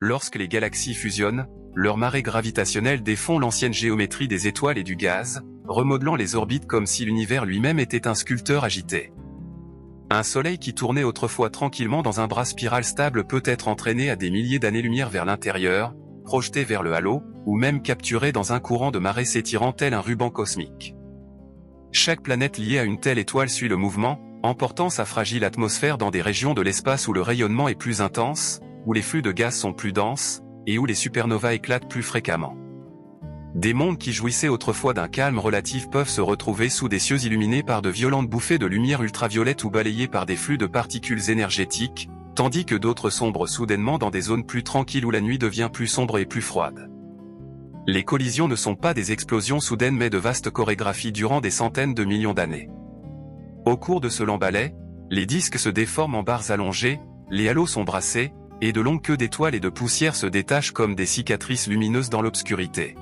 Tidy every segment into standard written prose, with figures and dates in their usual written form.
Lorsque les galaxies fusionnent, leur marée gravitationnelle défond l'ancienne géométrie des étoiles et du gaz, remodelant les orbites comme si l'univers lui-même était un sculpteur agité. Un soleil qui tournait autrefois tranquillement dans un bras spiral stable peut être entraîné à des milliers d'années-lumière vers l'intérieur, projeté vers le halo, ou même capturé dans un courant de marée s'étirant tel un ruban cosmique. Chaque planète liée à une telle étoile suit le mouvement, emportant sa fragile atmosphère dans des régions de l'espace où le rayonnement est plus intense, où les flux de gaz sont plus denses, et où les supernovas éclatent plus fréquemment. Des mondes qui jouissaient autrefois d'un calme relatif peuvent se retrouver sous des cieux illuminés par de violentes bouffées de lumière ultraviolette ou balayés par des flux de particules énergétiques, tandis que d'autres sombrent soudainement dans des zones plus tranquilles où la nuit devient plus sombre et plus froide. Les collisions ne sont pas des explosions soudaines mais de vastes chorégraphies durant des centaines de millions d'années. Au cours de ce lent balai, les disques se déforment en barres allongées, les halos sont brassés, et de longues queues d'étoiles et de poussière se détachent comme des cicatrices lumineuses dans l'obscurité.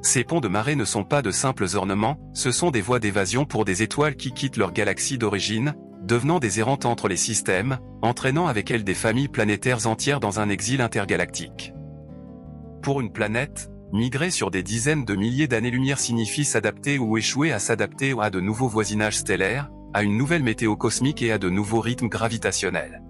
Ces ponts de marée ne sont pas de simples ornements, ce sont des voies d'évasion pour des étoiles qui quittent leur galaxie d'origine, devenant des errantes entre les systèmes, entraînant avec elles des familles planétaires entières dans un exil intergalactique. Pour une planète, migrer sur des dizaines de milliers d'années-lumière signifie s'adapter ou échouer à s'adapter à de nouveaux voisinages stellaires, à une nouvelle météo cosmique et à de nouveaux rythmes gravitationnels.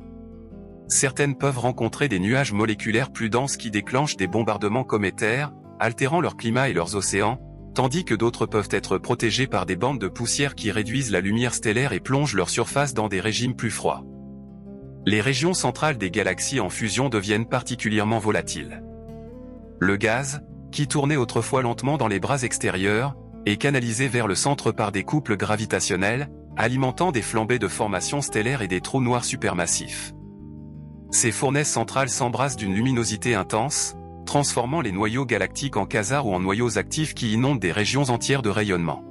Certaines peuvent rencontrer des nuages moléculaires plus denses qui déclenchent des bombardements cométaires, altérant leur climat et leurs océans, tandis que d'autres peuvent être protégées par des bandes de poussière qui réduisent la lumière stellaire et plongent leur surface dans des régimes plus froids. Les régions centrales des galaxies en fusion deviennent particulièrement volatiles. Le gaz, qui tournait autrefois lentement dans les bras extérieurs, est canalisé vers le centre par des couples gravitationnels, alimentant des flambées de formations stellaires et des trous noirs supermassifs. Ces fournaises centrales s'embrassent d'une luminosité intense, transformant les noyaux galactiques en quasars ou en noyaux actifs qui inondent des régions entières de rayonnement.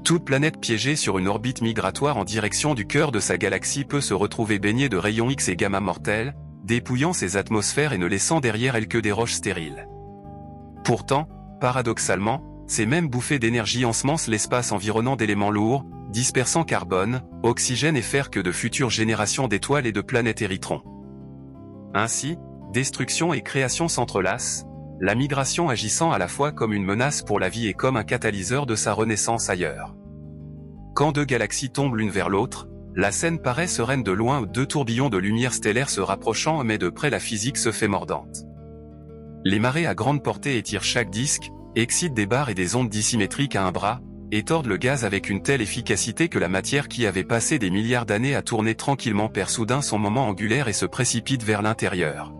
Toute planète piégée sur une orbite migratoire en direction du cœur de sa galaxie peut se retrouver baignée de rayons X et gamma mortels, dépouillant ses atmosphères et ne laissant derrière elle que des roches stériles. Pourtant, paradoxalement, ces mêmes bouffées d'énergie ensemencent l'espace environnant d'éléments lourds, dispersant carbone, oxygène et fer que de futures générations d'étoiles et de planètes héritteront. Ainsi, destruction et création s'entrelacent, la migration agissant à la fois comme une menace pour la vie et comme un catalyseur de sa renaissance ailleurs. Quand deux galaxies tombent l'une vers l'autre, la scène paraît sereine de loin où deux tourbillons de lumière stellaire se rapprochant mais de près la physique se fait mordante. Les marées à grande portée étirent chaque disque, excitent des barres et des ondes dissymétriques à un bras, et tordent le gaz avec une telle efficacité que la matière qui avait passé des milliards d'années à tourner tranquillement perd soudain son moment angulaire et se précipite vers l'intérieur.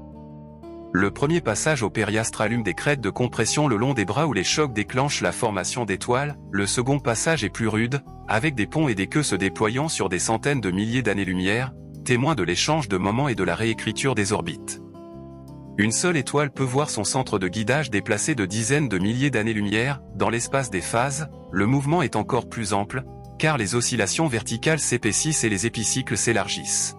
Le premier passage au périastre allume des crêtes de compression le long des bras où les chocs déclenchent la formation d'étoiles, le second passage est plus rude, avec des ponts et des queues se déployant sur des centaines de milliers d'années-lumière, témoin de l'échange de moments et de la réécriture des orbites. Une seule étoile peut voir son centre de guidage déplacé de dizaines de milliers d'années-lumière, dans l'espace des phases, le mouvement est encore plus ample, car les oscillations verticales s'épaississent et les épicycles s'élargissent.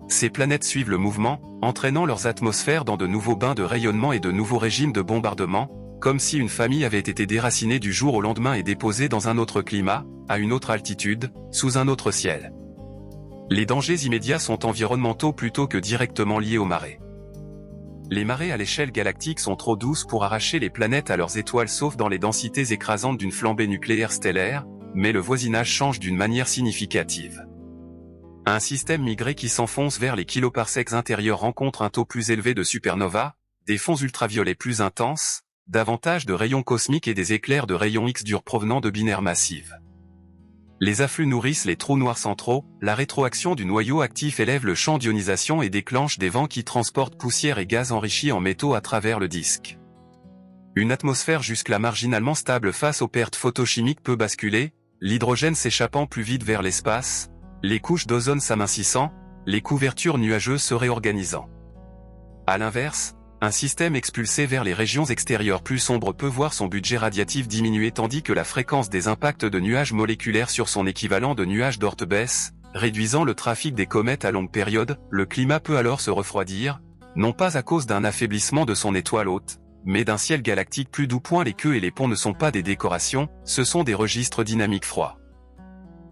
Ces planètes suivent le mouvement, entraînant leurs atmosphères dans de nouveaux bains de rayonnement et de nouveaux régimes de bombardement, comme si une famille avait été déracinée du jour au lendemain et déposée dans un autre climat, à une autre altitude, sous un autre ciel. Les dangers immédiats sont environnementaux plutôt que directement liés aux marées. Les marées à l'échelle galactique sont trop douces pour arracher les planètes à leurs étoiles sauf dans les densités écrasantes d'une flambée nucléaire stellaire, mais le voisinage change d'une manière significative. Un système migré qui s'enfonce vers les kiloparsecs intérieurs rencontre un taux plus élevé de supernovas, des fonds ultraviolets plus intenses, davantage de rayons cosmiques et des éclairs de rayons X durs provenant de binaires massives. Les afflux nourrissent les trous noirs centraux, la rétroaction du noyau actif élève le champ d'ionisation et déclenche des vents qui transportent poussière et gaz enrichis en métaux à travers le disque. Une atmosphère jusque-là marginalement stable face aux pertes photochimiques peut basculer, l'hydrogène s'échappant plus vite vers l'espace, les couches d'ozone s'amincissant, les couvertures nuageuses se réorganisant. À l'inverse, un système expulsé vers les régions extérieures plus sombres peut voir son budget radiatif diminuer tandis que la fréquence des impacts de nuages moléculaires sur son équivalent de nuages d'Oort baisse, réduisant le trafic des comètes à longue période. Le climat peut alors se refroidir, non pas à cause d'un affaiblissement de son étoile hôte, mais d'un ciel galactique plus doux. Les queues et les ponts ne sont pas des décorations, ce sont des registres dynamiques froids.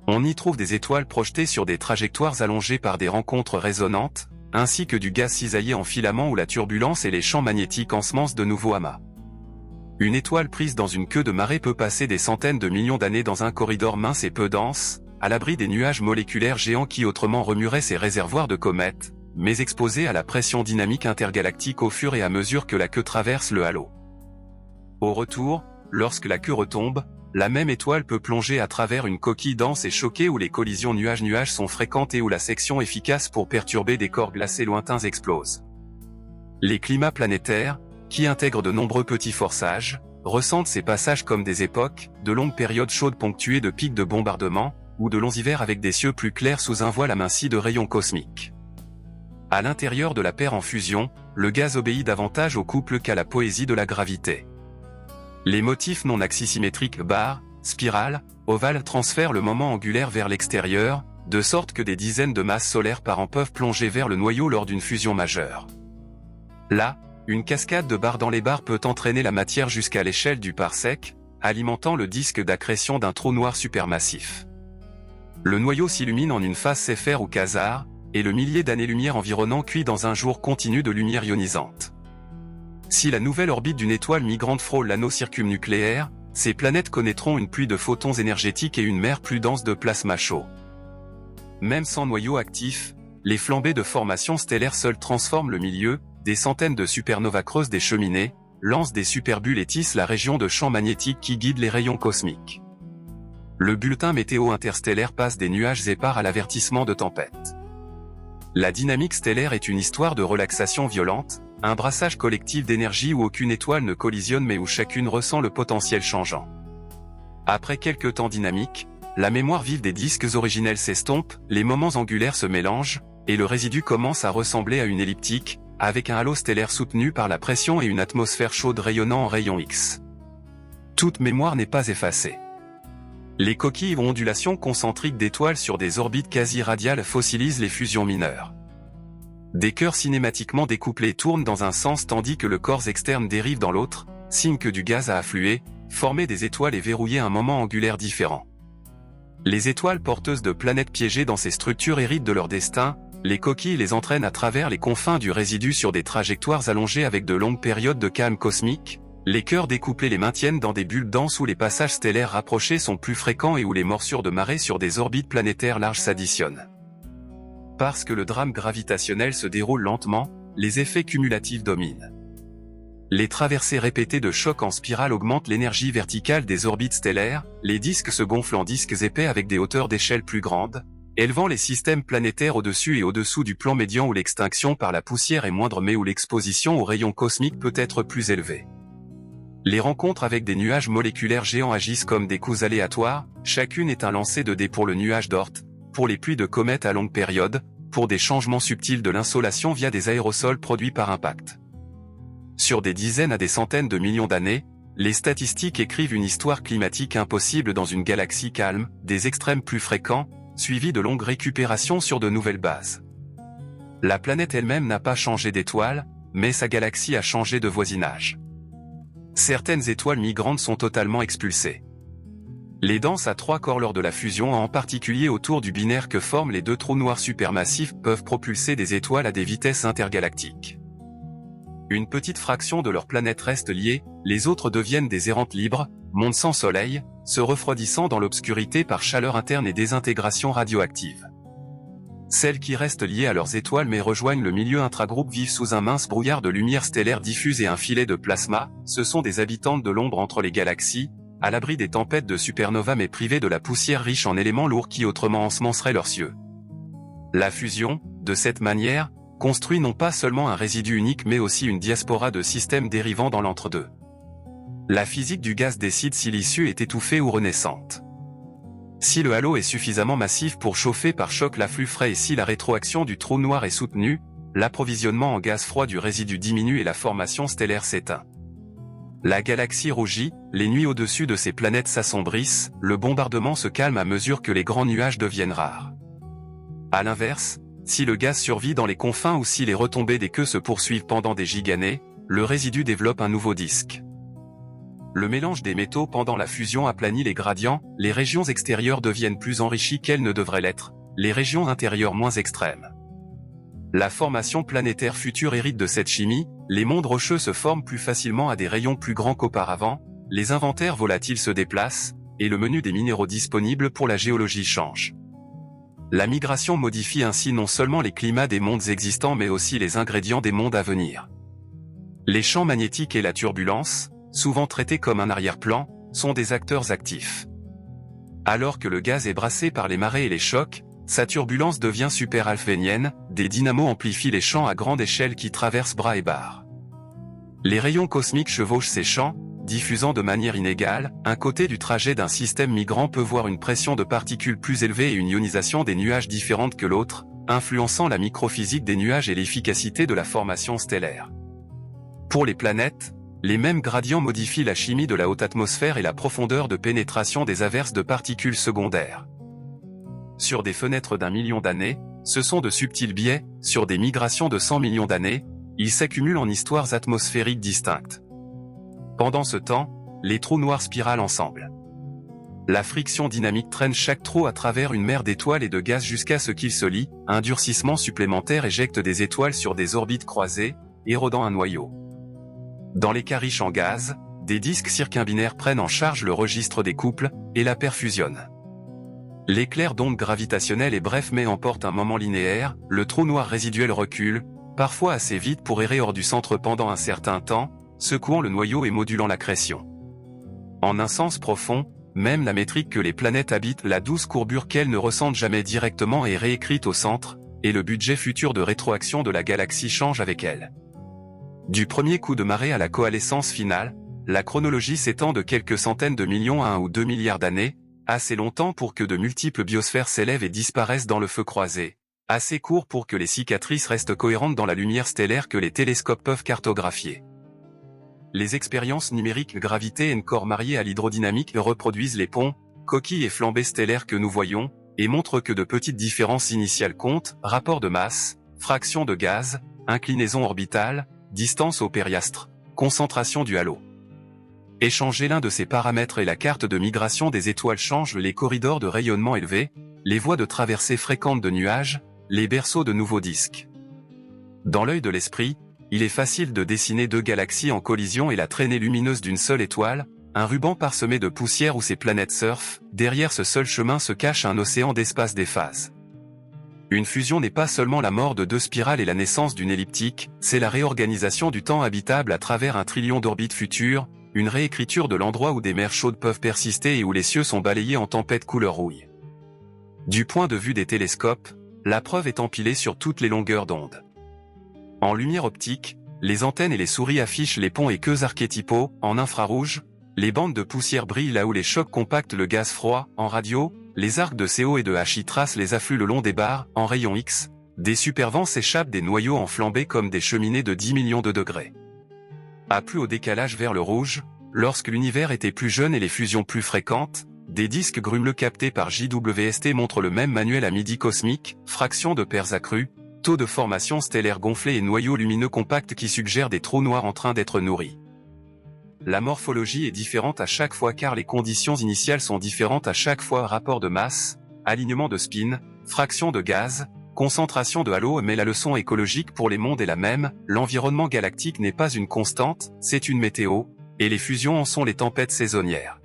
On y trouve des étoiles projetées sur des trajectoires allongées par des rencontres résonantes, ainsi que du gaz cisaillé en filaments où la turbulence et les champs magnétiques ensemencent de nouveaux amas. Une étoile prise dans une queue de marée peut passer des centaines de millions d'années dans un corridor mince et peu dense, à l'abri des nuages moléculaires géants qui autrement remueraient ses réservoirs de comètes, mais exposés à la pression dynamique intergalactique au fur et à mesure que la queue traverse le halo. Au retour, lorsque la queue retombe, la même étoile peut plonger à travers une coquille dense et choquée où les collisions nuage-nuage sont fréquentes et où la section efficace pour perturber des corps glacés lointains explose. Les climats planétaires, qui intègrent de nombreux petits forçages, ressentent ces passages comme des époques, de longues périodes chaudes ponctuées de pics de bombardement, ou de longs hivers avec des cieux plus clairs sous un voile aminci de rayons cosmiques. À l'intérieur de la paire en fusion, le gaz obéit davantage au couple qu'à la poésie de la gravité. Les motifs non axisymétriques barres, spirales, ovales transfèrent le moment angulaire vers l'extérieur, de sorte que des dizaines de masses solaires par an peuvent plonger vers le noyau lors d'une fusion majeure. Là, une cascade de barres dans les barres peut entraîner la matière jusqu'à l'échelle du parsec, alimentant le disque d'accrétion d'un trou noir supermassif. Le noyau s'illumine en une phase Cépher ou quasar, et le millier d'années-lumière environnant cuit dans un jour continu de lumière ionisante. Si la nouvelle orbite d'une étoile migrante frôle l'anneau circumnucléaire, ces planètes connaîtront une pluie de photons énergétiques et une mer plus dense de plasma chaud. Même sans noyau actif, les flambées de formation stellaire seules transforment le milieu, des centaines de supernovas creusent des cheminées, lancent des superbulles et tissent la région de champs magnétiques qui guident les rayons cosmiques. Le bulletin météo interstellaire passe des nuages épars à l'avertissement de tempêtes. La dynamique stellaire est une histoire de relaxation violente, un brassage collectif d'énergie où aucune étoile ne collisionne mais où chacune ressent le potentiel changeant. Après quelques temps dynamiques, la mémoire vive des disques originels s'estompe, les moments angulaires se mélangent, et le résidu commence à ressembler à une elliptique, avec un halo stellaire soutenu par la pression et une atmosphère chaude rayonnant en rayons X. Toute mémoire n'est pas effacée. Les coquilles ou ondulations concentriques d'étoiles sur des orbites quasi-radiales fossilisent les fusions mineures. Des cœurs cinématiquement découplés tournent dans un sens tandis que le corps externe dérive dans l'autre, signe que du gaz a afflué, formé des étoiles et verrouillé un moment angulaire différent. Les étoiles porteuses de planètes piégées dans ces structures héritent de leur destin, les coquilles les entraînent à travers les confins du résidu sur des trajectoires allongées avec de longues périodes de calme cosmique, les cœurs découplés les maintiennent dans des bulles denses où les passages stellaires rapprochés sont plus fréquents et où les morsures de marée sur des orbites planétaires larges s'additionnent. Parce que le drame gravitationnel se déroule lentement, les effets cumulatifs dominent. Les traversées répétées de chocs en spirale augmentent l'énergie verticale des orbites stellaires, les disques se gonflent en disques épais avec des hauteurs d'échelle plus grandes, élevant les systèmes planétaires au-dessus et au-dessous du plan médian où l'extinction par la poussière est moindre mais où l'exposition aux rayons cosmiques peut être plus élevée. Les rencontres avec des nuages moléculaires géants agissent comme des coups aléatoires, chacune est un lancer de dés pour le nuage d'Oort, pour les pluies de comètes à longue période, pour des changements subtils de l'insolation via des aérosols produits par impact. Sur des dizaines à des centaines de millions d'années, les statistiques écrivent une histoire climatique impossible dans une galaxie calme, des extrêmes plus fréquents, suivis de longues récupérations sur de nouvelles bases. La planète elle-même n'a pas changé d'étoile, mais sa galaxie a changé de voisinage. Certaines étoiles migrantes sont totalement expulsées. Les denses à 3 corps lors de la fusion, en particulier autour du binaire que forment les deux trous noirs supermassifs, peuvent propulser des étoiles à des vitesses intergalactiques. Une petite fraction de leur planète reste liée, les autres deviennent des errantes libres, mondes sans soleil, se refroidissant dans l'obscurité par chaleur interne et désintégration radioactive. Celles qui restent liées à leurs étoiles mais rejoignent le milieu intragroupe vivent sous un mince brouillard de lumière stellaire diffuse et un filet de plasma, ce sont des habitantes de l'ombre entre les galaxies, à l'abri des tempêtes de supernova mais privées de la poussière riche en éléments lourds qui autrement ensemenceraient leurs cieux. La fusion, de cette manière, construit non pas seulement un résidu unique mais aussi une diaspora de systèmes dérivant dans l'entre-deux. La physique du gaz décide si l'issue est étouffée ou renaissante. Si le halo est suffisamment massif pour chauffer par choc l'afflux frais et si la rétroaction du trou noir est soutenue, l'approvisionnement en gaz froid du résidu diminue et la formation stellaire s'éteint. La galaxie rougit, les nuits au-dessus de ces planètes s'assombrissent, le bombardement se calme à mesure que les grands nuages deviennent rares. À l'inverse, si le gaz survit dans les confins ou si les retombées des queues se poursuivent pendant des gigannées, le résidu développe un nouveau disque. Le mélange des métaux pendant la fusion aplanit les gradients, les régions extérieures deviennent plus enrichies qu'elles ne devraient l'être, les régions intérieures moins extrêmes. La formation planétaire future hérite de cette chimie, les mondes rocheux se forment plus facilement à des rayons plus grands qu'auparavant, les inventaires volatiles se déplacent, et le menu des minéraux disponibles pour la géologie change. La migration modifie ainsi non seulement les climats des mondes existants mais aussi les ingrédients des mondes à venir. Les champs magnétiques et la turbulence, souvent traités comme un arrière-plan, sont des acteurs actifs. Alors que le gaz est brassé par les marées et les chocs, sa turbulence devient super-alphénienne, des dynamos amplifient les champs à grande échelle qui traversent bras et barres. Les rayons cosmiques chevauchent ces champs, diffusant de manière inégale, un côté du trajet d'un système migrant peut voir une pression de particules plus élevée et une ionisation des nuages différente que l'autre, influençant la microphysique des nuages et l'efficacité de la formation stellaire. Pour les planètes, les mêmes gradients modifient la chimie de la haute atmosphère et la profondeur de pénétration des averses de particules secondaires. Sur des fenêtres d'1 million d'années, ce sont de subtils biais, sur des migrations de 100 millions d'années, ils s'accumulent en histoires atmosphériques distinctes. Pendant ce temps, les trous noirs spiralent ensemble. La friction dynamique traîne chaque trou à travers une mer d'étoiles et de gaz jusqu'à ce qu'ils se lient, un durcissement supplémentaire éjecte des étoiles sur des orbites croisées, érodant un noyau. Dans les cas riches en gaz, des disques circumbinaires prennent en charge le registre des couples, et la perfusionnent. L'éclair d'onde gravitationnelle est bref mais emporte un moment linéaire, le trou noir résiduel recule, parfois assez vite pour errer hors du centre pendant un certain temps, secouant le noyau et modulant l'accrétion. En un sens profond, même la métrique que les planètes habitent, la douce courbure qu'elles ne ressentent jamais directement est réécrite au centre, et le budget futur de rétroaction de la galaxie change avec elle. Du premier coup de marée à la coalescence finale, la chronologie s'étend de quelques centaines de millions à 1 ou 2 milliards d'années, assez longtemps pour que de multiples biosphères s'élèvent et disparaissent dans le feu croisé, assez court pour que les cicatrices restent cohérentes dans la lumière stellaire que les télescopes peuvent cartographier. Les expériences numériques gravité et corps mariés à l'hydrodynamique reproduisent les ponts, coquilles et flambées stellaires que nous voyons, et montrent que de petites différences initiales comptent, rapport de masse, fraction de gaz, inclinaison orbitale, distance au périastre, concentration du halo. Échanger l'un de ces paramètres et la carte de migration des étoiles change les corridors de rayonnement élevés, les voies de traversée fréquentes de nuages, les berceaux de nouveaux disques. Dans l'œil de l'esprit, il est facile de dessiner deux galaxies en collision et la traînée lumineuse d'une seule étoile, un ruban parsemé de poussière où ces planètes surfent, derrière ce seul chemin se cache un océan d'espace des phases. Une fusion n'est pas seulement la mort de deux spirales et la naissance d'une elliptique, c'est la réorganisation du temps habitable à travers 1 trillion d'orbites futures, une réécriture de l'endroit où des mers chaudes peuvent persister et où les cieux sont balayés en tempête couleur rouille. Du point de vue des télescopes, la preuve est empilée sur toutes les longueurs d'onde. En lumière optique, les antennes et les souris affichent les ponts et queues archétypaux, en infrarouge, les bandes de poussière brillent là où les chocs compactent le gaz froid, en radio, les arcs de CO et de HI tracent les afflux le long des barres, en rayon X, des supervents s'échappent des noyaux en flambée comme des cheminées de 10 millions de degrés. À plus haut décalage vers le rouge, lorsque l'univers était plus jeune et les fusions plus fréquentes, des disques grumeleux captés par JWST montrent le même manuel à midi cosmique, fraction de paires accrues, taux de formation stellaire gonflé et noyaux lumineux compacts qui suggèrent des trous noirs en train d'être nourris. La morphologie est différente à chaque fois car les conditions initiales sont différentes à chaque fois, rapport de masse, alignement de spin, fraction de gaz, concentration de halo, mais la leçon écologique pour les mondes est la même, l'environnement galactique n'est pas une constante, c'est une météo, et les fusions en sont les tempêtes saisonnières.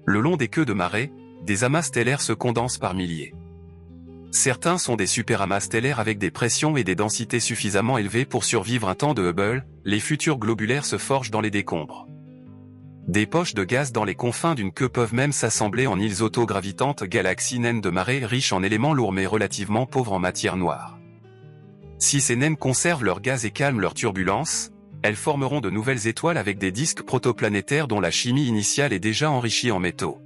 Le long des queues de marée, des amas stellaires se condensent par milliers. Certains sont des superamas stellaires avec des pressions et des densités suffisamment élevées pour survivre un temps de Hubble, les futurs globulaires se forgent dans les décombres. Des poches de gaz dans les confins d'une queue peuvent même s'assembler en îles autogravitantes, galaxies naines de marée riches en éléments lourds mais relativement pauvres en matière noire. Si ces naines conservent leur gaz et calment leur turbulence, elles formeront de nouvelles étoiles avec des disques protoplanétaires dont la chimie initiale est déjà enrichie en métaux.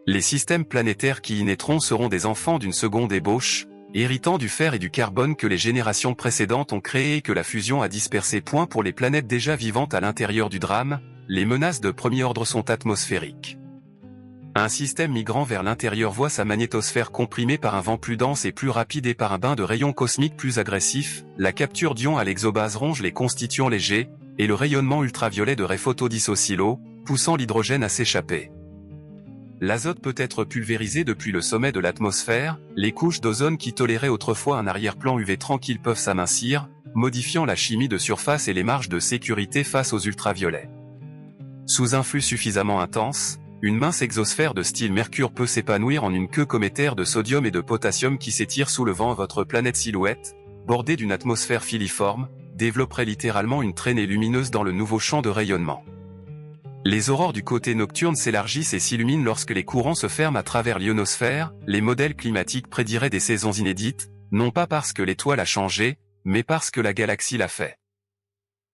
Les systèmes planétaires qui y naîtront seront des enfants d'une seconde ébauche, héritant du fer et du carbone que les générations précédentes ont créé et que la fusion a dispersé. Pour les planètes déjà vivantes à l'intérieur du drame, les menaces de premier ordre sont atmosphériques. Un système migrant vers l'intérieur voit sa magnétosphère comprimée par un vent plus dense et plus rapide et par un bain de rayons cosmiques plus agressifs, la capture d'ions à l'exobase ronge les constituants légers, et le rayonnement ultraviolet de ray photodissocié, poussant l'hydrogène à s'échapper. L'azote peut être pulvérisé depuis le sommet de l'atmosphère, les couches d'ozone qui toléraient autrefois un arrière-plan UV tranquille peuvent s'amincir, modifiant la chimie de surface et les marges de sécurité face aux ultraviolets. Sous un flux suffisamment intense, une mince exosphère de style Mercure peut s'épanouir en une queue cométaire de sodium et de potassium qui s'étire sous le vent. Votre planète silhouette, bordée d'une atmosphère filiforme, développerait littéralement une traînée lumineuse dans le nouveau champ de rayonnement. Les aurores du côté nocturne s'élargissent et s'illuminent lorsque les courants se ferment à travers l'ionosphère. Les modèles climatiques prédiraient des saisons inédites, non pas parce que l'étoile a changé, mais parce que la galaxie l'a fait.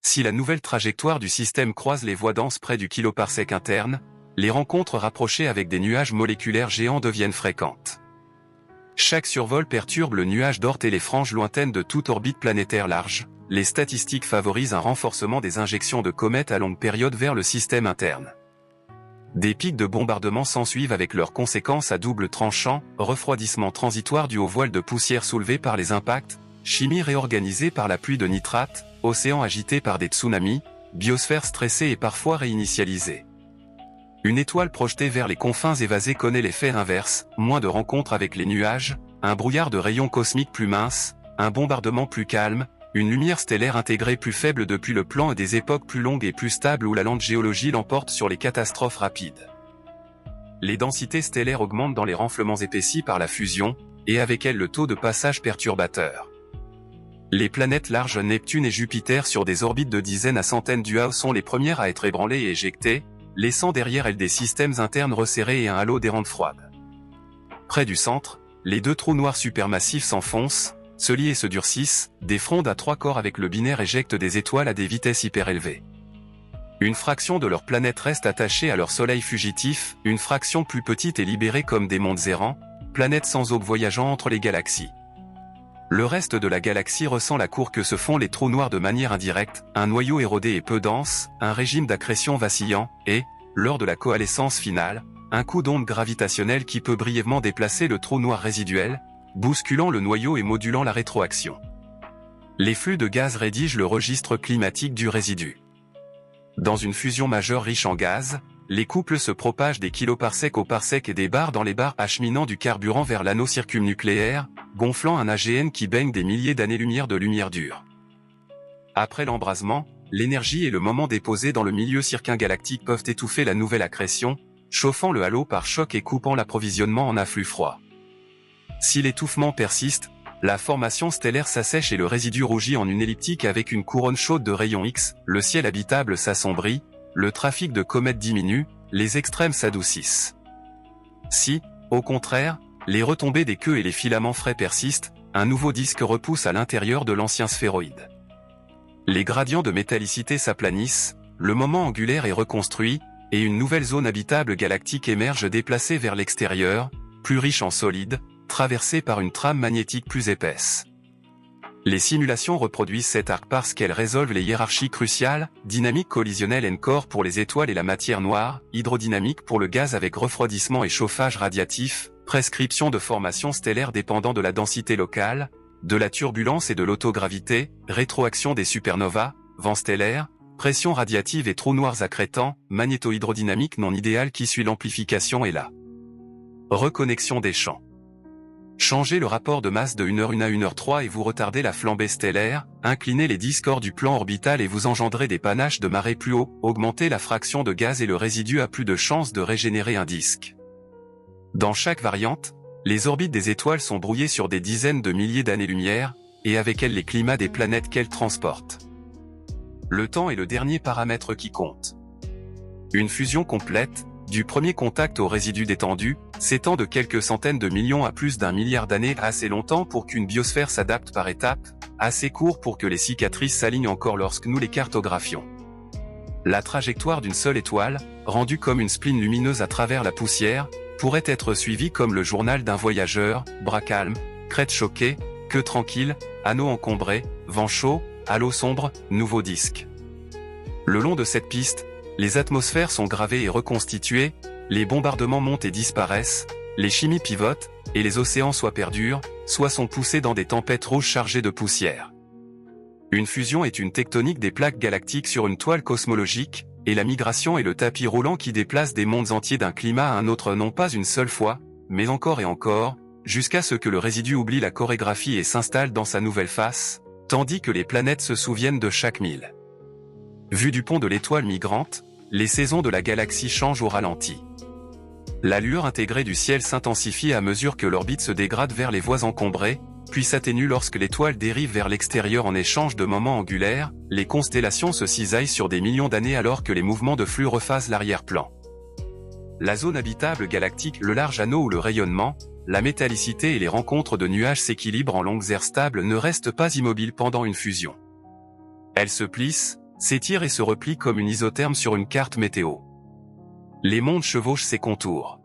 Si la nouvelle trajectoire du système croise les voies denses près du kiloparsec interne, les rencontres rapprochées avec des nuages moléculaires géants deviennent fréquentes. Chaque survol perturbe le nuage d'Oort et les franges lointaines de toute orbite planétaire large. Les statistiques favorisent un renforcement des injections de comètes à longue période vers le système interne. Des pics de bombardement s'ensuivent avec leurs conséquences à double tranchant, refroidissement transitoire dû aux voiles de poussière soulevées par les impacts, chimie réorganisée par la pluie de nitrates, océans agités par des tsunamis, biosphère stressée et parfois réinitialisée. Une étoile projetée vers les confins évasés connaît l'effet inverse, moins de rencontres avec les nuages, un brouillard de rayons cosmiques plus mince, un bombardement plus calme, une lumière stellaire intégrée plus faible depuis le plan et des époques plus longues et plus stables où la lente géologie l'emporte sur les catastrophes rapides. Les densités stellaires augmentent dans les renflements épaissis par la fusion, et avec elles le taux de passage perturbateur. Les planètes larges Neptune et Jupiter sur des orbites de dizaines à centaines d'UA sont les premières à être ébranlées et éjectées, laissant derrière elles des systèmes internes resserrés et un halo d'air froide. Près du centre, les deux trous noirs supermassifs s'enfoncent, se lient et se durcissent, des frondes à trois corps avec le binaire éjectent des étoiles à des vitesses hyper élevées. Une fraction de leur planète reste attachée à leur soleil fugitif, une fraction plus petite est libérée comme des mondes errants, planètes sans aube voyageant entre les galaxies. Le reste de la galaxie ressent la cour que se font les trous noirs de manière indirecte, un noyau érodé et peu dense, un régime d'accrétion vacillant, et, lors de la coalescence finale, un coup d'onde gravitationnelle qui peut brièvement déplacer le trou noir résiduel, bousculant le noyau et modulant la rétroaction. Les flux de gaz rédigent le registre climatique du résidu. Dans une fusion majeure riche en gaz, les couples se propagent des kiloparsecs au parsec et des bars dans les bars acheminant du carburant vers l'anneau circumnucléaire, gonflant un AGN qui baigne des milliers d'années-lumière de lumière dure. Après l'embrasement, l'énergie et le moment déposé dans le milieu circumgalactique peuvent étouffer la nouvelle accrétion, chauffant le halo par choc et coupant l'approvisionnement en afflux froid. Si l'étouffement persiste, la formation stellaire s'assèche et le résidu rougit en une elliptique avec une couronne chaude de rayons X, le ciel habitable s'assombrit, le trafic de comètes diminue, les extrêmes s'adoucissent. Si, au contraire, les retombées des queues et les filaments frais persistent, un nouveau disque repousse à l'intérieur de l'ancien sphéroïde. Les gradients de métallicité s'aplanissent, le moment angulaire est reconstruit, et une nouvelle zone habitable galactique émerge déplacée vers l'extérieur, plus riche en solides, traversée par une trame magnétique plus épaisse. Les simulations reproduisent cet arc parce qu'elles résolvent les hiérarchies cruciales, dynamique collisionnelle N-core pour les étoiles et la matière noire, hydrodynamique pour le gaz avec refroidissement et chauffage radiatif, prescription de formation stellaire dépendant de la densité locale, de la turbulence et de l'autogravité, rétroaction des supernovas, vents stellaires, pression radiative et trous noirs accrétants, magnéto-hydrodynamique non idéale qui suit l'amplification et la reconnexion des champs. Changez le rapport de masse de 1h1 à 1h3 et vous retardez la flambée stellaire, inclinez les disques hors du plan orbital et vous engendrez des panaches de marée plus haut, augmentez la fraction de gaz et le résidu a plus de chances de régénérer un disque. Dans chaque variante, les orbites des étoiles sont brouillées sur des dizaines de milliers d'années-lumière, et avec elles les climats des planètes qu'elles transportent. Le temps est le dernier paramètre qui compte. Une fusion complète, du premier contact au résidu détendu, s'étend de quelques centaines de millions à plus d'1 milliard d'années, assez longtemps pour qu'une biosphère s'adapte par étapes, assez court pour que les cicatrices s'alignent encore lorsque nous les cartographions. La trajectoire d'une seule étoile, rendue comme une spline lumineuse à travers la poussière, pourrait être suivie comme le journal d'un voyageur, bras calme, crête choquée, queue tranquille, anneau encombré, vent chaud, halo sombre, nouveau disque. Le long de cette piste, les atmosphères sont gravées et reconstituées, les bombardements montent et disparaissent, les chimies pivotent, et les océans soit perdurent, soit sont poussés dans des tempêtes rouges chargées de poussière. Une fusion est une tectonique des plaques galactiques sur une toile cosmologique, et la migration est le tapis roulant qui déplace des mondes entiers d'un climat à un autre non pas une seule fois, mais encore et encore, jusqu'à ce que le résidu oublie la chorégraphie et s'installe dans sa nouvelle face, tandis que les planètes se souviennent de chaque mille. Vu du pont de l'étoile migrante, les saisons de la galaxie changent au ralenti. L'allure intégrée du ciel s'intensifie à mesure que l'orbite se dégrade vers les voies encombrées, puis s'atténue lorsque l'étoile dérive vers l'extérieur en échange de moments angulaires, les constellations se cisaillent sur des millions d'années alors que les mouvements de flux rephasent l'arrière-plan. La zone habitable galactique, le large anneau ou le rayonnement, la métallicité et les rencontres de nuages s'équilibrent en longues aires stables ne restent pas immobiles pendant une fusion. Elles se plissent, s'étirent et se replient comme une isotherme sur une carte météo. Les mondes chevauchent ses contours.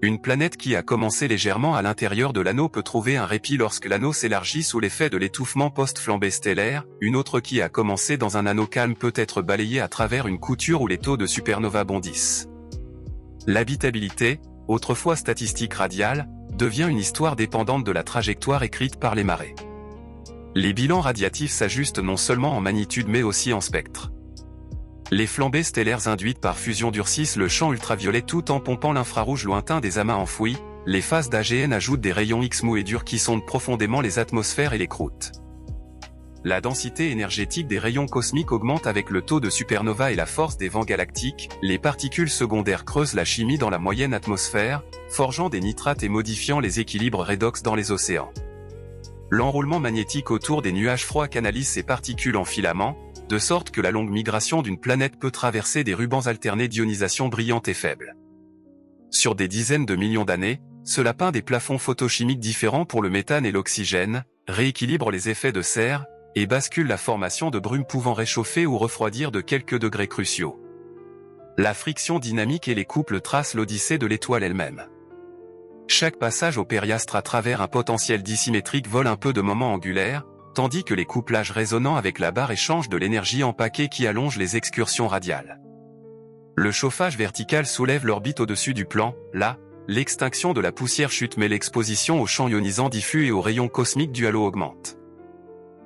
Une planète qui a commencé légèrement à l'intérieur de l'anneau peut trouver un répit lorsque l'anneau s'élargit sous l'effet de l'étouffement post-flambée stellaire, une autre qui a commencé dans un anneau calme peut être balayée à travers une couture où les taux de supernova bondissent. L'habitabilité, autrefois statistique radiale, devient une histoire dépendante de la trajectoire écrite par les marées. Les bilans radiatifs s'ajustent non seulement en magnitude mais aussi en spectre. Les flambées stellaires induites par fusion durcissent le champ ultraviolet tout en pompant l'infrarouge lointain des amas enfouis, les phases d'AGN ajoutent des rayons X mous et durs qui sondent profondément les atmosphères et les croûtes. La densité énergétique des rayons cosmiques augmente avec le taux de supernova et la force des vents galactiques, les particules secondaires creusent la chimie dans la moyenne atmosphère, forgeant des nitrates et modifiant les équilibres redox dans les océans. L'enroulement magnétique autour des nuages froids canalise ces particules en filaments, de sorte que la longue migration d'une planète peut traverser des rubans alternés d'ionisation brillante et faible. Sur des dizaines de millions d'années, cela peint des plafonds photochimiques différents pour le méthane et l'oxygène, rééquilibre les effets de serre, et bascule la formation de brumes pouvant réchauffer ou refroidir de quelques degrés cruciaux. La friction dynamique et les couples tracent l'odyssée de l'étoile elle-même. Chaque passage au périastre à travers un potentiel dissymétrique vole un peu de moments angulaires, tandis que les couplages résonnants avec la barre échangent de l'énergie en paquets qui allongent les excursions radiales. Le chauffage vertical soulève l'orbite au-dessus du plan, là, l'extinction de la poussière chute mais l'exposition aux champs ionisants diffus et aux rayons cosmiques du halo augmente.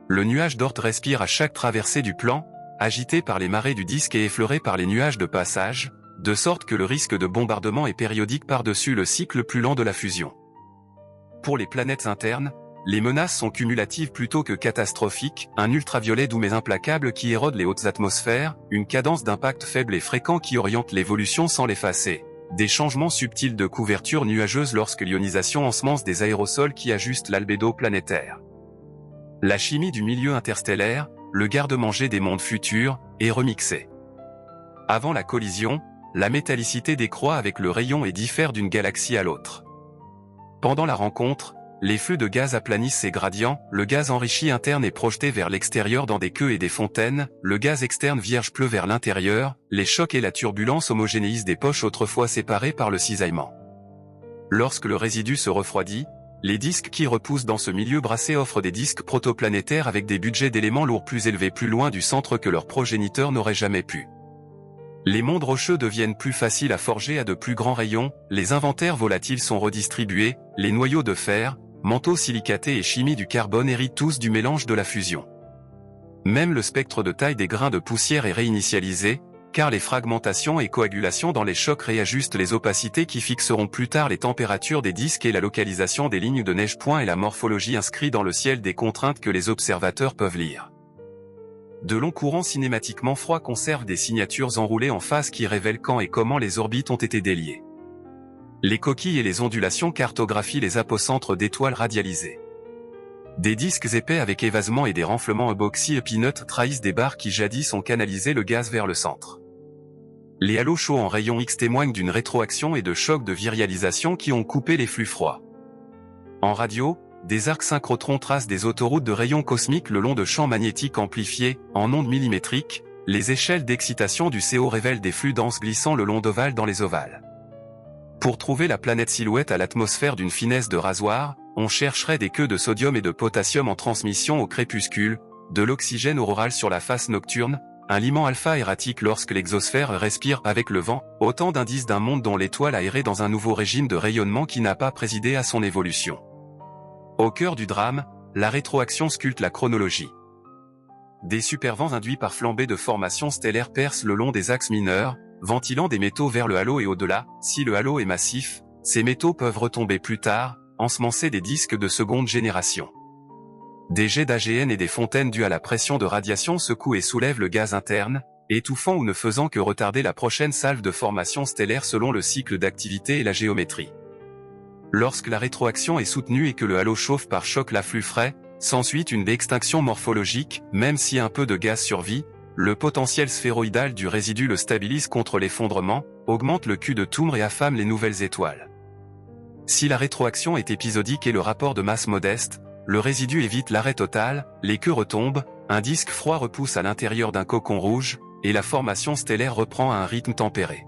Le nuage d'Oort respire à chaque traversée du plan, agité par les marées du disque et effleuré par les nuages de passage, de sorte que le risque de bombardement est périodique par-dessus le cycle plus lent de la fusion. Pour les planètes internes, les menaces sont cumulatives plutôt que catastrophiques, un ultraviolet doux mais implacable qui érode les hautes atmosphères, une cadence d'impact faible et fréquent qui oriente l'évolution sans l'effacer, des changements subtils de couverture nuageuse lorsque l'ionisation ensemence des aérosols qui ajustent l'albédo planétaire. La chimie du milieu interstellaire, le garde-manger des mondes futurs, est remixée. Avant la collision, la métallicité décroît avec le rayon et diffère d'une galaxie à l'autre. Pendant la rencontre, les flux de gaz aplanissent ces gradients, le gaz enrichi interne est projeté vers l'extérieur dans des queues et des fontaines, le gaz externe vierge pleut vers l'intérieur, les chocs et la turbulence homogénéisent des poches autrefois séparées par le cisaillement. Lorsque le résidu se refroidit, les disques qui repoussent dans ce milieu brassé offrent des disques protoplanétaires avec des budgets d'éléments lourds plus élevés plus loin du centre que leurs progéniteurs n'auraient jamais pu. Les mondes rocheux deviennent plus faciles à forger à de plus grands rayons, les inventaires volatiles sont redistribués, les noyaux de fer, manteaux silicatés et chimie du carbone héritent tous du mélange de la fusion. Même le spectre de taille des grains de poussière est réinitialisé, car les fragmentations et coagulations dans les chocs réajustent les opacités qui fixeront plus tard les températures des disques et la localisation des lignes de neige. Et la morphologie inscrit dans le ciel des contraintes que les observateurs peuvent lire. De longs courants cinématiquement froids conservent des signatures enroulées en phase qui révèlent quand et comment les orbites ont été déliées. Les coquilles et les ondulations cartographient les apocentres d'étoiles radialisées. Des disques épais avec évasement et des renflements epoxy peanut trahissent des barres qui jadis ont canalisé le gaz vers le centre. Les halos chauds en rayon X témoignent d'une rétroaction et de chocs de virialisation qui ont coupé les flux froids. En radio, des arcs synchrotrons tracent des autoroutes de rayons cosmiques le long de champs magnétiques amplifiés, en ondes millimétriques, les échelles d'excitation du CO révèlent des flux denses glissant le long d'ovales dans les ovales. Pour trouver la planète silhouette à l'atmosphère d'une finesse de rasoir, on chercherait des queues de sodium et de potassium en transmission au crépuscule, de l'oxygène auroral sur la face nocturne, un liman alpha erratique lorsque l'exosphère respire avec le vent, autant d'indices d'un monde dont l'étoile a erré dans un nouveau régime de rayonnement qui n'a pas présidé à son évolution. Au cœur du drame, la rétroaction sculpte la chronologie. des supervents induits par flambée de formation stellaire percent le long des axes mineurs, ventilant des métaux vers le halo et au-delà. Si le halo est massif, ces métaux peuvent retomber plus tard, ensemencer des disques de seconde génération. Des jets d'AGN et des fontaines dues à la pression de radiation secouent et soulèvent le gaz interne, étouffant ou ne faisant que retarder la prochaine salve de formation stellaire selon le cycle d'activité et la géométrie. Lorsque la rétroaction est soutenue et que le halo chauffe par choc l'afflux frais, s'ensuit une extinction morphologique. Même si un peu de gaz survit, le potentiel sphéroïdal du résidu le stabilise contre l'effondrement, augmente le Q de Toomre et affame les nouvelles étoiles. Si la rétroaction est épisodique et le rapport de masse modeste, le résidu évite l'arrêt total, les queues retombent, un disque froid repousse à l'intérieur d'un cocon rouge, et la formation stellaire reprend à un rythme tempéré.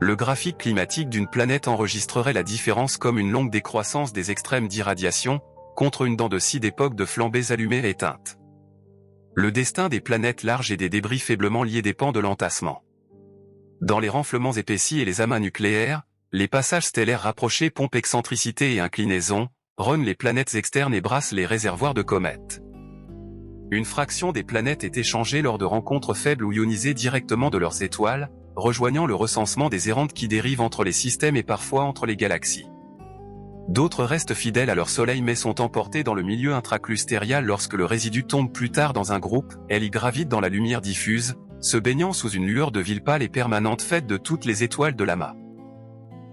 Le graphique climatique d'une planète enregistrerait la différence comme une longue décroissance des extrêmes d'irradiation, contre une dent de scie d'époque de flambées allumées et éteintes. Le destin des planètes larges et des débris faiblement liés dépend de l'entassement. Dans les renflements épaissis et les amas nucléaires, les passages stellaires rapprochés pompent excentricité et inclinaison, rognent les planètes externes et brassent les réservoirs de comètes. Une fraction des planètes est échangée lors de rencontres faibles ou ionisées directement de leurs étoiles, rejoignant le recensement des errantes qui dérivent entre les systèmes et parfois entre les galaxies. D'autres restent fidèles à leur soleil mais sont emportés dans le milieu intraclustérial lorsque le résidu tombe plus tard dans un groupe. Elle y gravite dans la lumière diffuse, se baignant sous une lueur de ville pâle et permanente faite de toutes les étoiles de l'amas.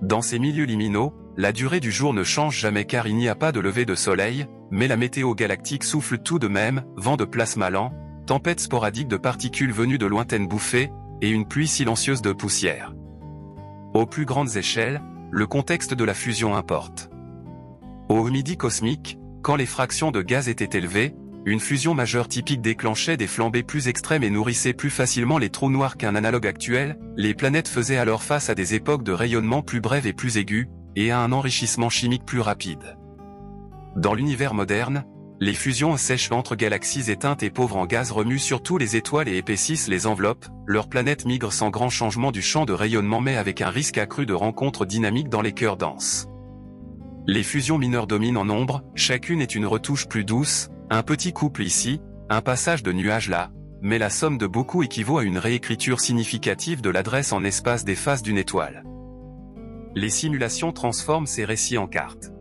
Dans ces milieux liminaux, la durée du jour ne change jamais car il n'y a pas de lever de soleil, mais la météo galactique souffle tout de même, vent de plasma lent, tempête sporadique de particules venues de lointaines bouffées, et une pluie silencieuse de poussière. Aux plus grandes échelles, le contexte de la fusion importe. Au midi cosmique, quand les fractions de gaz étaient élevées, une fusion majeure typique déclenchait des flambées plus extrêmes et nourrissait plus facilement les trous noirs qu'un analogue actuel. Les planètes faisaient alors face à des époques de rayonnement plus brèves et plus aigus, et à un enrichissement chimique plus rapide. Dans l'univers moderne, les fusions sèches entre galaxies éteintes et pauvres en gaz remuent surtout les étoiles et épaississent les enveloppes. Leurs planètes migrent sans grand changement du champ de rayonnement mais avec un risque accru de rencontres dynamiques dans les cœurs denses. Les fusions mineures dominent en nombre, chacune est une retouche plus douce, un petit couple ici, un passage de nuages là, mais la somme de beaucoup équivaut à une réécriture significative de l'adresse en espace des faces d'une étoile. Les simulations transforment ces récits en cartes.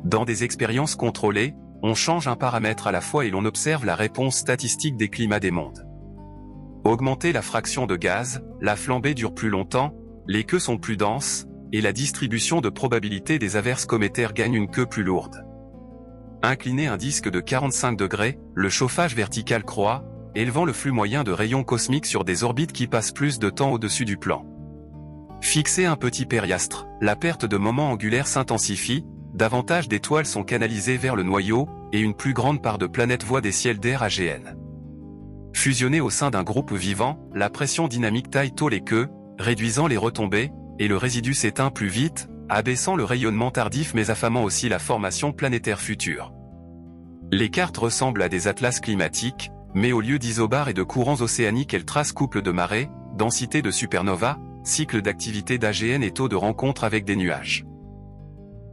Dans des expériences contrôlées, on change un paramètre à la fois et l'on observe la réponse statistique des climats des mondes. Augmenter la fraction de gaz, la flambée dure plus longtemps, les queues sont plus denses, et la distribution de probabilité des averses cométaires gagne une queue plus lourde. Incliner un disque de 45 degrés, le chauffage vertical croît, élevant le flux moyen de rayons cosmiques sur des orbites qui passent plus de temps au-dessus du plan. Fixer un petit périastre, la perte de moment angulaire s'intensifie, davantage d'étoiles sont canalisées vers le noyau, et une plus grande part de planètes voient des ciels d'air AGN. Fusionner au sein d'un groupe vivant, la pression dynamique taille tôt les queues, réduisant les retombées, et le résidu s'éteint plus vite, abaissant le rayonnement tardif mais affamant aussi la formation planétaire future. Les cartes ressemblent à des atlas climatiques, mais au lieu d'isobars et de courants océaniques elles tracent couple de marées, densité de supernovas, cycle d'activité d'AGN et taux de rencontre avec des nuages.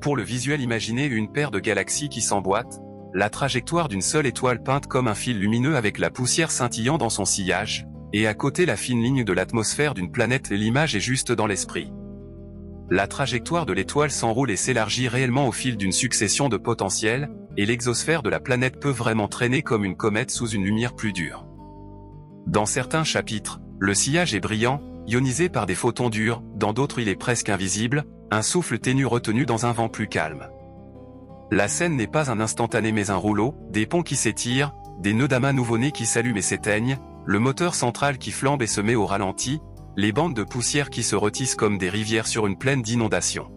Pour le visuel, imaginez une paire de galaxies qui s'emboîtent, la trajectoire d'une seule étoile peinte comme un fil lumineux avec la poussière scintillant dans son sillage, et à côté la fine ligne de l'atmosphère d'une planète. L'image est juste dans l'esprit. La trajectoire de l'étoile s'enroule et s'élargit réellement au fil d'une succession de potentiels, et l'exosphère de la planète peut vraiment traîner comme une comète sous une lumière plus dure. Dans certains chapitres, le sillage est brillant, ionisé par des photons durs, dans d'autres il est presque invisible, un souffle ténu retenu dans un vent plus calme. La scène n'est pas un instantané mais un rouleau, des ponts qui s'étirent, des nœuds d'amas nouveau-nés qui s'allument et s'éteignent, le moteur central qui flambe et se met au ralenti, les bandes de poussière qui se retissent comme des rivières sur une plaine d'inondation.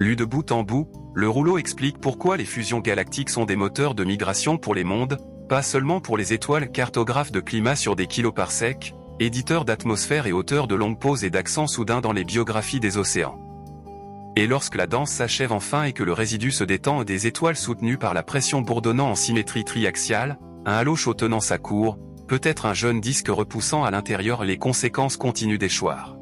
Lu de bout en bout, le rouleau explique pourquoi les fusions galactiques sont des moteurs de migration pour les mondes, pas seulement pour les étoiles. Cartographes de climat sur des kiloparsecs, éditeurs d'atmosphère et auteurs de longues pauses et d'accents soudains dans les biographies des océans. Et lorsque la danse s'achève enfin et que le résidu se détend, des étoiles soutenues par la pression bourdonnant en symétrie triaxiale, un halo chaud tenant sa cour, peut-être un jeune disque repoussant à l'intérieur, les conséquences continuent d'échoir.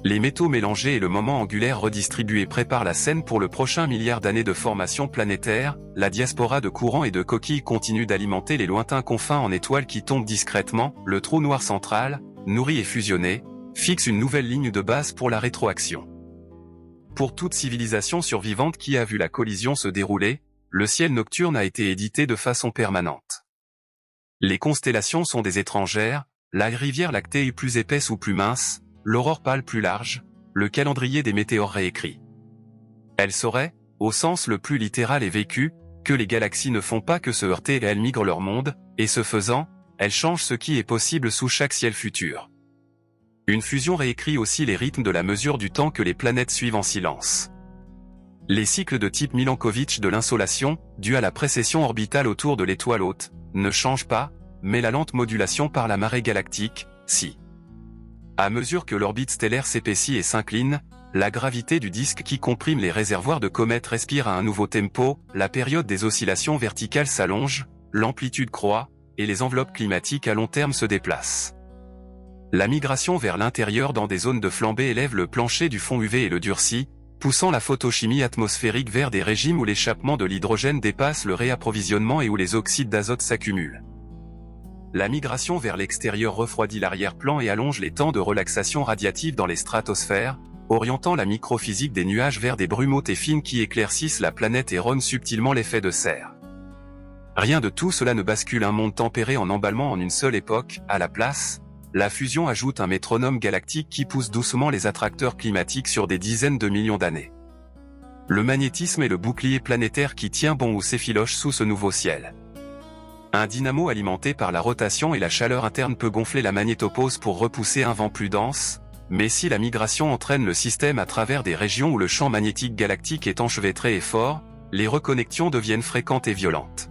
Les métaux mélangés et le moment angulaire redistribué préparent la scène pour le prochain milliard d'années de formation planétaire. La diaspora de courants et de coquilles continue d'alimenter les lointains confins en étoiles qui tombent discrètement. Le trou noir central, nourri et fusionné, fixe une nouvelle ligne de base pour la rétroaction. Pour toute civilisation survivante qui a vu la collision se dérouler, le ciel nocturne a été édité de façon permanente. Les constellations sont des étrangères, la rivière lactée est plus épaisse ou plus mince, l'aurore pâle plus large, le calendrier des météores réécrit. Elle saurait, au sens le plus littéral et vécu, que les galaxies ne font pas que se heurter et elles migrent leur monde, et ce faisant, elles changent ce qui est possible sous chaque ciel futur. Une fusion réécrit aussi les rythmes de la mesure du temps que les planètes suivent en silence. Les cycles de type Milankovitch de l'insolation, dus à la précession orbitale autour de l'étoile hôte, ne changent pas, mais la lente modulation par la marée galactique, si. À mesure que l'orbite stellaire s'épaissit et s'incline, la gravité du disque qui comprime les réservoirs de comètes respire à un nouveau tempo, la période des oscillations verticales s'allonge, l'amplitude croît, et les enveloppes climatiques à long terme se déplacent. La migration vers l'intérieur dans des zones de flambée élève le plancher du fond UV et le durcit, poussant la photochimie atmosphérique vers des régimes où l'échappement de l'hydrogène dépasse le réapprovisionnement et où les oxydes d'azote s'accumulent. La migration vers l'extérieur refroidit l'arrière-plan et allonge les temps de relaxation radiative dans les stratosphères, orientant la microphysique des nuages vers des brumes hautes et fines qui éclaircissent la planète et ronnent subtilement l'effet de serre. Rien de tout cela ne bascule un monde tempéré en emballement en une seule époque. À la place, la fusion ajoute un métronome galactique qui pousse doucement les attracteurs climatiques sur des dizaines de millions d'années. Le magnétisme est le bouclier planétaire qui tient bon ou s'effiloche sous ce nouveau ciel. Un dynamo alimenté par la rotation et la chaleur interne peut gonfler la magnétopause pour repousser un vent plus dense, mais si la migration entraîne le système à travers des régions où le champ magnétique galactique est enchevêtré et fort, les reconnexions deviennent fréquentes et violentes.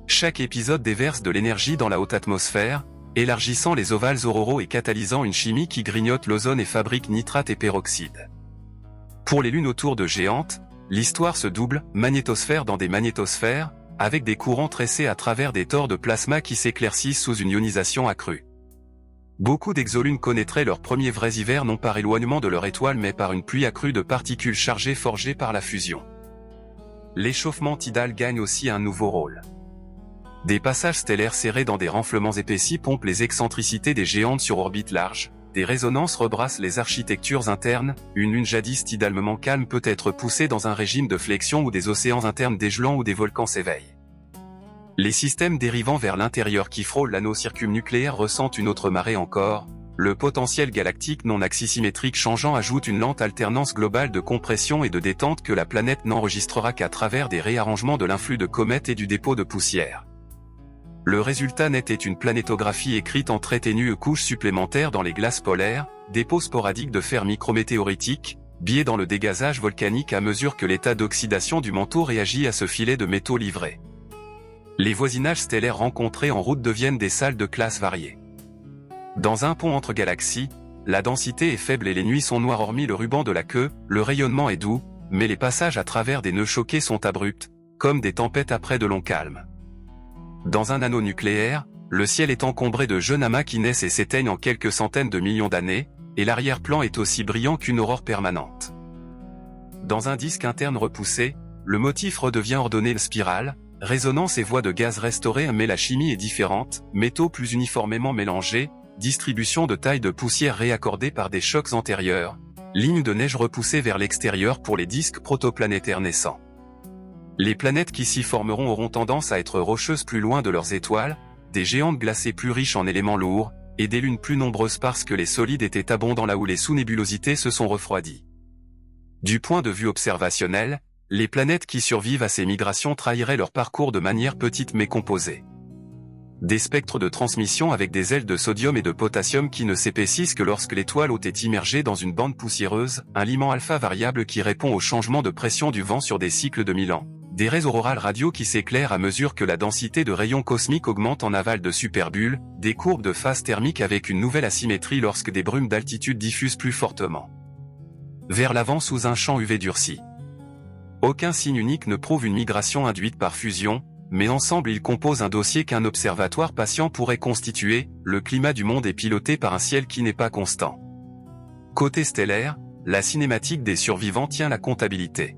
Chaque épisode déverse de l'énergie dans la haute atmosphère, élargissant les ovales auroraux et catalysant une chimie qui grignote l'ozone et fabrique nitrate et peroxyde. Pour les lunes autour de géantes, l'histoire se double, magnétosphère dans des magnétosphères, avec des courants tressés à travers des tores de plasma qui s'éclaircissent sous une ionisation accrue. Beaucoup d'exolunes connaîtraient leurs premiers vrais hivers non par éloignement de leur étoile mais par une pluie accrue de particules chargées forgées par la fusion. L'échauffement tidal gagne aussi un nouveau rôle. Des passages stellaires serrés dans des renflements épaissis pompent les excentricités des géantes sur orbite large, des résonances rebrassent les architectures internes, une lune jadis tidalement calme peut être poussée dans un régime de flexion où des océans internes dégelants ou des volcans s'éveillent. Les systèmes dérivant vers l'intérieur qui frôlent l'anneau circumnucléaire ressentent une autre marée encore, le potentiel galactique non axisymétrique changeant ajoute une lente alternance globale de compression et de détente que la planète n'enregistrera qu'à travers des réarrangements de l'influx de comètes et du dépôt de poussière. Le résultat net est une planétographie écrite en très ténues couches supplémentaires dans les glaces polaires, dépôts sporadiques de fer micrométéoritique, biais dans le dégazage volcanique à mesure que l'état d'oxydation du manteau réagit à ce filet de métaux livrés. Les voisinages stellaires rencontrés en route deviennent des salles de classes variées. Dans un pont entre galaxies, la densité est faible et les nuits sont noires hormis le ruban de la queue, le rayonnement est doux, mais les passages à travers des nœuds choqués sont abrupts, comme des tempêtes après de longs calmes. Dans un anneau nucléaire, le ciel est encombré de jeunes amas qui naissent et s'éteignent en quelques centaines de millions d'années, et l'arrière-plan est aussi brillant qu'une aurore permanente. Dans un disque interne repoussé, le motif redevient ordonné spirale, résonance et voies de gaz restaurées mais la chimie est différente, métaux plus uniformément mélangés, distribution de taille de poussière réaccordée par des chocs antérieurs, ligne de neige repoussée vers l'extérieur pour les disques protoplanétaires naissants. Les planètes qui s'y formeront auront tendance à être rocheuses plus loin de leurs étoiles, des géantes glacées plus riches en éléments lourds, et des lunes plus nombreuses parce que les solides étaient abondants là où les sous-nébulosités se sont refroidies. Du point de vue observationnel, les planètes qui survivent à ces migrations trahiraient leur parcours de manière petite mais composée. Des spectres de transmission avec des ailes de sodium et de potassium qui ne s'épaississent que lorsque l'étoile hôte est immergée dans une bande poussiéreuse, un liman alpha variable qui répond au changement de pression du vent sur des cycles de 1000 ans. Des raies aurorales radio qui s'éclairent à mesure que la densité de rayons cosmiques augmente en aval de superbulles, des courbes de phase thermique avec une nouvelle asymétrie lorsque des brumes d'altitude diffusent plus fortement vers l'avant sous un champ UV durci. Aucun signe unique ne prouve une migration induite par fusion, mais ensemble ils composent un dossier qu'un observatoire patient pourrait constituer. Le climat du monde est piloté par un ciel qui n'est pas constant. Côté stellaire, la cinématique des survivants tient la comptabilité.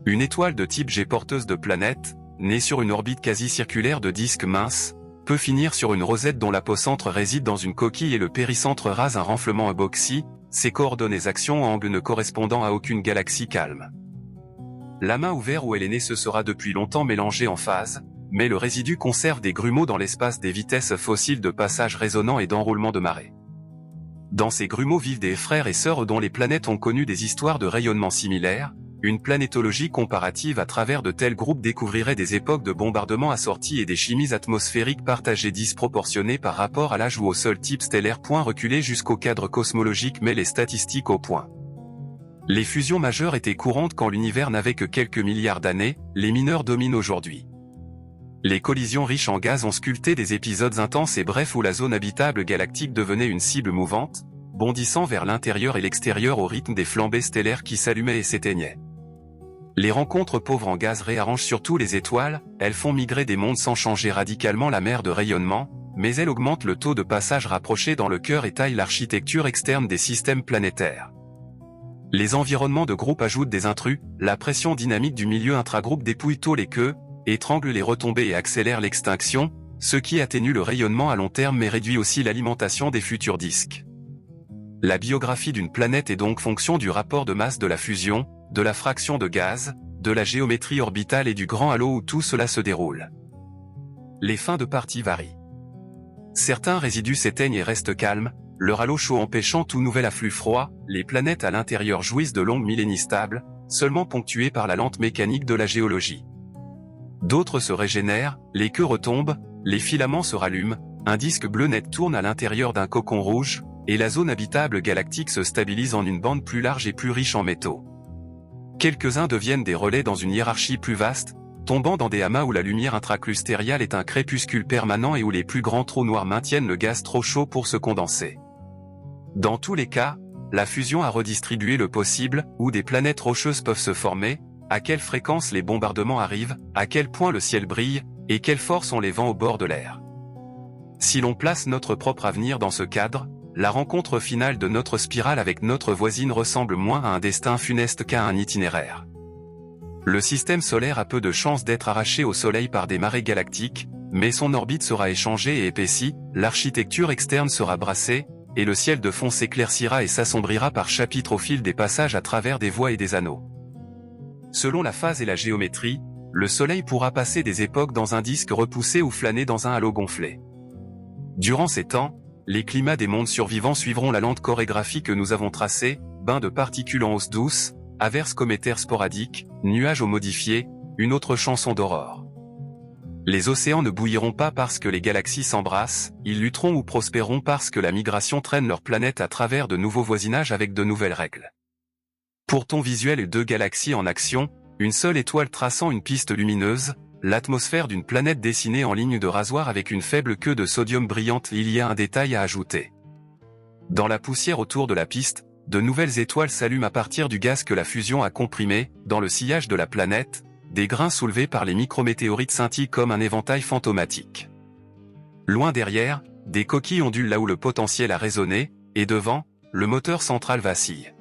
Une étoile de type G porteuse de planètes, née sur une orbite quasi-circulaire de disques minces, peut finir sur une rosette dont l'apocentre réside dans une coquille et le péricentre rase un renflement euboxy, ses coordonnées action angle ne correspondant à aucune galaxie calme. L'amas ouvert où elle est née se sera depuis longtemps mélangé en phase, mais le résidu conserve des grumeaux dans l'espace des vitesses fossiles de passage résonnant et d'enroulement de marée. Dans ces grumeaux vivent des frères et sœurs dont les planètes ont connu des histoires de rayonnement similaires. Une planétologie comparative à travers de tels groupes découvrirait des époques de bombardements assortis et des chimies atmosphériques partagées disproportionnées par rapport à l'âge ou au seul type stellaire. Reculé jusqu'au cadre cosmologique met les statistiques au point. Les fusions majeures étaient courantes quand l'univers n'avait que quelques milliards d'années, les mineures dominent aujourd'hui. Les collisions riches en gaz ont sculpté des épisodes intenses et brefs où la zone habitable galactique devenait une cible mouvante, bondissant vers l'intérieur et l'extérieur au rythme des flambées stellaires qui s'allumaient et s'éteignaient. Les rencontres pauvres en gaz réarrangent surtout les étoiles, elles font migrer des mondes sans changer radicalement la mer de rayonnement, mais elles augmentent le taux de passage rapproché dans le cœur et taillent l'architecture externe des systèmes planétaires. Les environnements de groupe ajoutent des intrus, la pression dynamique du milieu intragroupe dépouille tôt les queues, étrangle les retombées et accélère l'extinction, ce qui atténue le rayonnement à long terme mais réduit aussi l'alimentation des futurs disques. La biographie d'une planète est donc fonction du rapport de masse de la fusion, de la fraction de gaz, de la géométrie orbitale et du grand halo où tout cela se déroule. Les fins de partie varient. Certains résidus s'éteignent et restent calmes, leur halo chaud empêchant tout nouvel afflux froid, les planètes à l'intérieur jouissent de longues millénies stables, seulement ponctuées par la lente mécanique de la géologie. D'autres se régénèrent, les queues retombent, les filaments se rallument, un disque bleu net tourne à l'intérieur d'un cocon rouge, et la zone habitable galactique se stabilise en une bande plus large et plus riche en métaux. Quelques-uns deviennent des relais dans une hiérarchie plus vaste, tombant dans des amas où la lumière intraclustériale est un crépuscule permanent et où les plus grands trous noirs maintiennent le gaz trop chaud pour se condenser. Dans tous les cas, la fusion a redistribué le possible, où des planètes rocheuses peuvent se former, à quelle fréquence les bombardements arrivent, à quel point le ciel brille, et quelle force ont les vents au bord de l'air. Si l'on place notre propre avenir dans ce cadre, la rencontre finale de notre spirale avec notre voisine ressemble moins à un destin funeste qu'à un itinéraire. Le système solaire a peu de chances d'être arraché au Soleil par des marées galactiques, mais son orbite sera échangée et épaissie, l'architecture externe sera brassée, et le ciel de fond s'éclaircira et s'assombrira par chapitres au fil des passages à travers des voies et des anneaux. Selon la phase et la géométrie, le Soleil pourra passer des époques dans un disque repoussé ou flâner dans un halo gonflé. Durant ces temps, les climats des mondes survivants suivront la lente chorégraphie que nous avons tracée, bains de particules en hausse douce, averses cométaires sporadiques, nuages au modifiés, une autre chanson d'aurore. Les océans ne bouilliront pas parce que les galaxies s'embrassent, ils lutteront ou prospéreront parce que la migration traîne leur planète à travers de nouveaux voisinages avec de nouvelles règles. Pour ton visuel et deux galaxies en action, une seule étoile traçant une piste lumineuse, l'atmosphère d'une planète dessinée en ligne de rasoir avec une faible queue de sodium brillante. Il y a un détail à ajouter. Dans la poussière autour de la piste, de nouvelles étoiles s'allument à partir du gaz que la fusion a comprimé. Dans le sillage de la planète, des grains soulevés par les micrométéorites scintillent comme un éventail fantomatique. Loin derrière, des coquilles ondulent là où le potentiel a résonné, et devant, le moteur central vacille.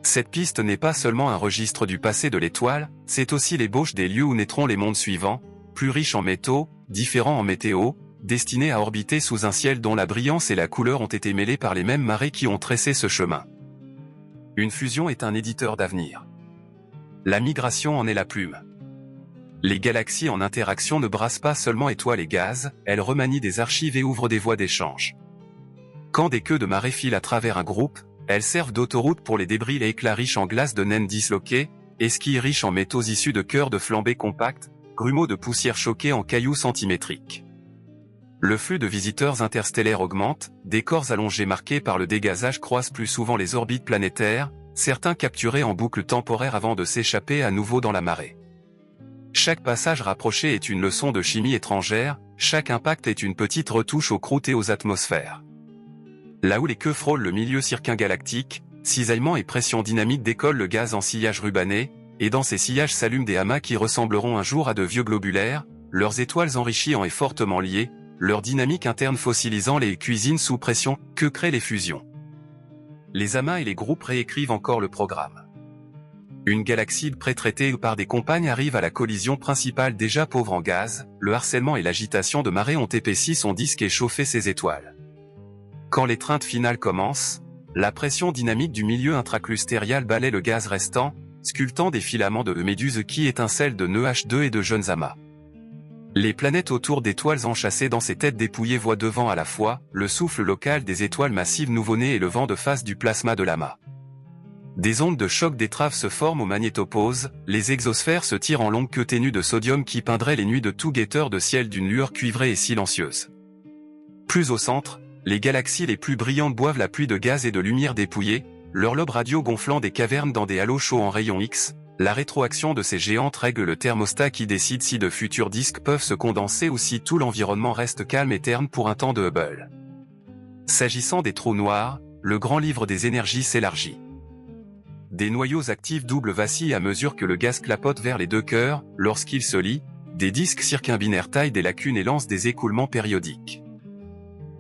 Cette piste n'est pas seulement un registre du passé de l'étoile, c'est aussi l'ébauche des lieux où naîtront les mondes suivants, plus riches en métaux, différents en météo, destinés à orbiter sous un ciel dont la brillance et la couleur ont été mêlées par les mêmes marées qui ont tracé ce chemin. Une fusion est un éditeur d'avenir. La migration en est la plume. Les galaxies en interaction ne brassent pas seulement étoiles et gaz, elles remanient des archives et ouvrent des voies d'échange. Quand des queues de marée filent à travers un groupe, elles servent d'autoroute pour les débris et éclats riches en glace de naines disloquées, esquilles riches en métaux issus de cœurs de flambée compacts, grumeaux de poussière choqués en cailloux centimétriques. Le flux de visiteurs interstellaires augmente, des corps allongés marqués par le dégazage croisent plus souvent les orbites planétaires, certains capturés en boucle temporaire avant de s'échapper à nouveau dans la marée. Chaque passage rapproché est une leçon de chimie étrangère, chaque impact est une petite retouche aux croûtes et aux atmosphères. Là où les queues frôlent le milieu circumgalactique, cisaillement et pression dynamique décollent le gaz en sillage rubané, et dans ces sillages s'allument des amas qui ressembleront un jour à de vieux globulaires, leurs étoiles enrichies en et fortement liées, leur dynamique interne fossilisant les cuisines sous pression, que créent les fusions. les amas et les groupes réécrivent encore le programme. Une galaxie pré-traitée par des compagnes arrive à la collision principale déjà pauvre en gaz, le harcèlement et l'agitation de marée ont épaissi son disque et chauffé ses étoiles. Quand l'étreinte finale commence, la pression dynamique du milieu intraclustérial balaie le gaz restant, sculptant des filaments de méduses qui étincellent de nœuds H2 et de jeunes amas. Les planètes autour d'étoiles enchâssées dans ces têtes dépouillées voient devant à la fois le souffle local des étoiles massives nouveau-nées et le vent de face du plasma de l'amas. Des ondes de choc d'étrave se forment aux magnétopauses, les exosphères se tirent en longues queues ténues de sodium qui peindraient les nuits de tout guetteur de ciel d'une lueur cuivrée et silencieuse. Plus au centre, les galaxies les plus brillantes boivent la pluie de gaz et de lumière dépouillée, leurs lobes radio gonflant des cavernes dans des halos chauds en rayons X. La rétroaction de ces géantes règle le thermostat qui décide si de futurs disques peuvent se condenser ou si tout l'environnement reste calme et terne pour un temps de Hubble. S'agissant des trous noirs, le grand livre des énergies s'élargit. Des noyaux actifs doubles vacillent à mesure que le gaz clapote vers les deux cœurs, lorsqu'ils se lient, des disques circumbinaires taillent des lacunes et lancent des écoulements périodiques.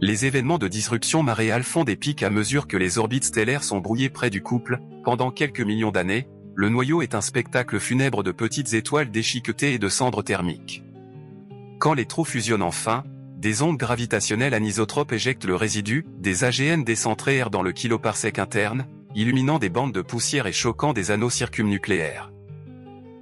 Les événements de disruption maréale font des pics à mesure que les orbites stellaires sont brouillées près du couple. Pendant quelques millions d'années, le noyau est un spectacle funèbre de petites étoiles déchiquetées et de cendres thermiques. Quand les trous fusionnent enfin, des ondes gravitationnelles anisotropes éjectent le résidu, des AGN décentrés errent dans le kiloparsec interne, illuminant des bandes de poussière et choquant des anneaux circumnucléaires.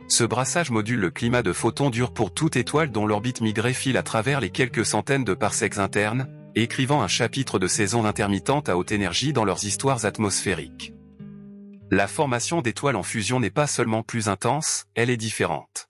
Ce brassage module le climat de photons durs pour toute étoile dont l'orbite migrée file à travers les quelques centaines de parsecs internes, écrivant un chapitre de saisons intermittentes à haute énergie dans leurs histoires atmosphériques. La formation d'étoiles en fusion n'est pas seulement plus intense, elle est différente.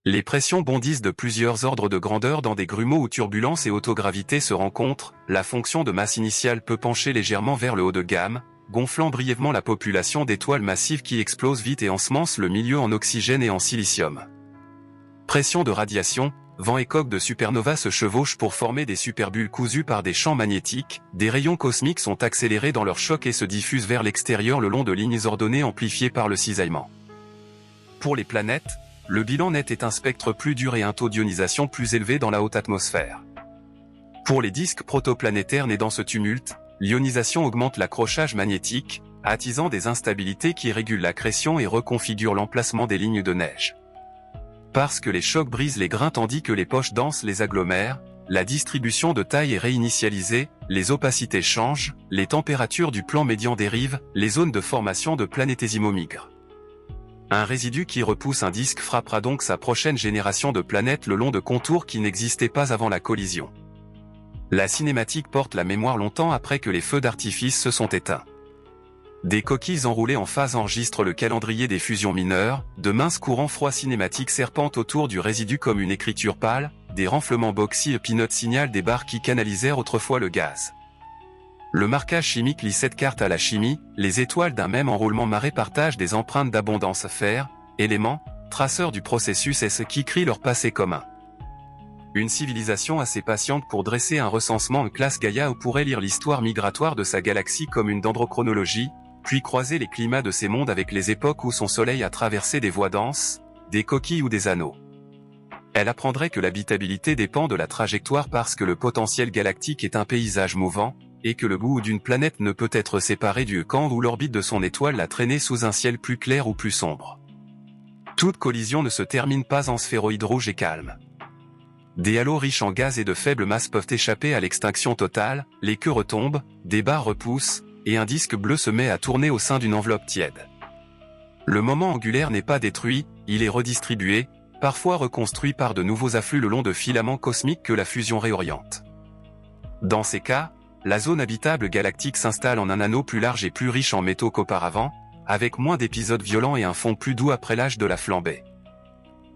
Les pressions bondissent de plusieurs ordres de grandeur dans des grumeaux où turbulence et autogravité se rencontrent, la fonction de masse initiale peut pencher légèrement vers le haut de gamme, gonflant brièvement la population d'étoiles massives qui explosent vite et ensemencent le milieu en oxygène et en silicium. Pression de radiation, vent et coque de supernova se chevauchent pour former des superbulles cousues par des champs magnétiques, des rayons cosmiques sont accélérés dans leur choc et se diffusent vers l'extérieur le long de lignes ordonnées amplifiées par le cisaillement. Pour les planètes, le bilan net est un spectre plus dur et un taux d'ionisation plus élevé dans la haute atmosphère. Pour les disques protoplanétaires nés dans ce tumulte, l'ionisation augmente l'accrochage magnétique, attisant des instabilités qui régulent l'accrétion et reconfigurent l'emplacement des lignes de neige. Parce que les chocs brisent les grains tandis que les poches denses les agglomèrent, la distribution de taille est réinitialisée, les opacités changent, les températures du plan médian dérivent, les zones de formation de planétésimaux migrent. Un résidu qui repousse un disque frappera donc sa prochaine génération de planètes le long de contours qui n'existaient pas avant la collision. La cinématique porte la mémoire longtemps après que les feux d'artifice se sont éteints. Des coquilles enroulées en phase enregistrent le calendrier des fusions mineures, de minces courants froids cinématiques serpentent autour du résidu comme une écriture pâle, des renflements boxy pilotent signalent des barres qui canalisèrent autrefois le gaz. Le marquage chimique lie cette carte à la chimie, les étoiles d'un même enroulement marée partagent des empreintes d'abondance fer, éléments, traceurs du processus et ce qui crient leur passé commun. Une civilisation assez patiente pour dresser un recensement en classe Gaïa ou pourrait lire l'histoire migratoire de sa galaxie comme une dendrochronologie, puis croiser les climats de ces mondes avec les époques où son soleil a traversé des voies denses, des coquilles ou des anneaux. Elle apprendrait que l'habitabilité dépend de la trajectoire parce que le potentiel galactique est un paysage mouvant, et que le bout d'une planète ne peut être séparé du camp où l'orbite de son étoile l'a traîné sous un ciel plus clair ou plus sombre. Toute collision ne se termine pas en sphéroïde rouge et calme. Des halos riches en gaz et de faible masse peuvent échapper à l'extinction totale, les queues retombent, des barres repoussent, et un disque bleu se met à tourner au sein d'une enveloppe tiède. Le moment angulaire n'est pas détruit, il est redistribué, parfois reconstruit par de nouveaux afflux le long de filaments cosmiques que la fusion réoriente. Dans ces cas, la zone habitable galactique s'installe en un anneau plus large et plus riche en métaux qu'auparavant, avec moins d'épisodes violents et un fond plus doux après l'âge de la flambée.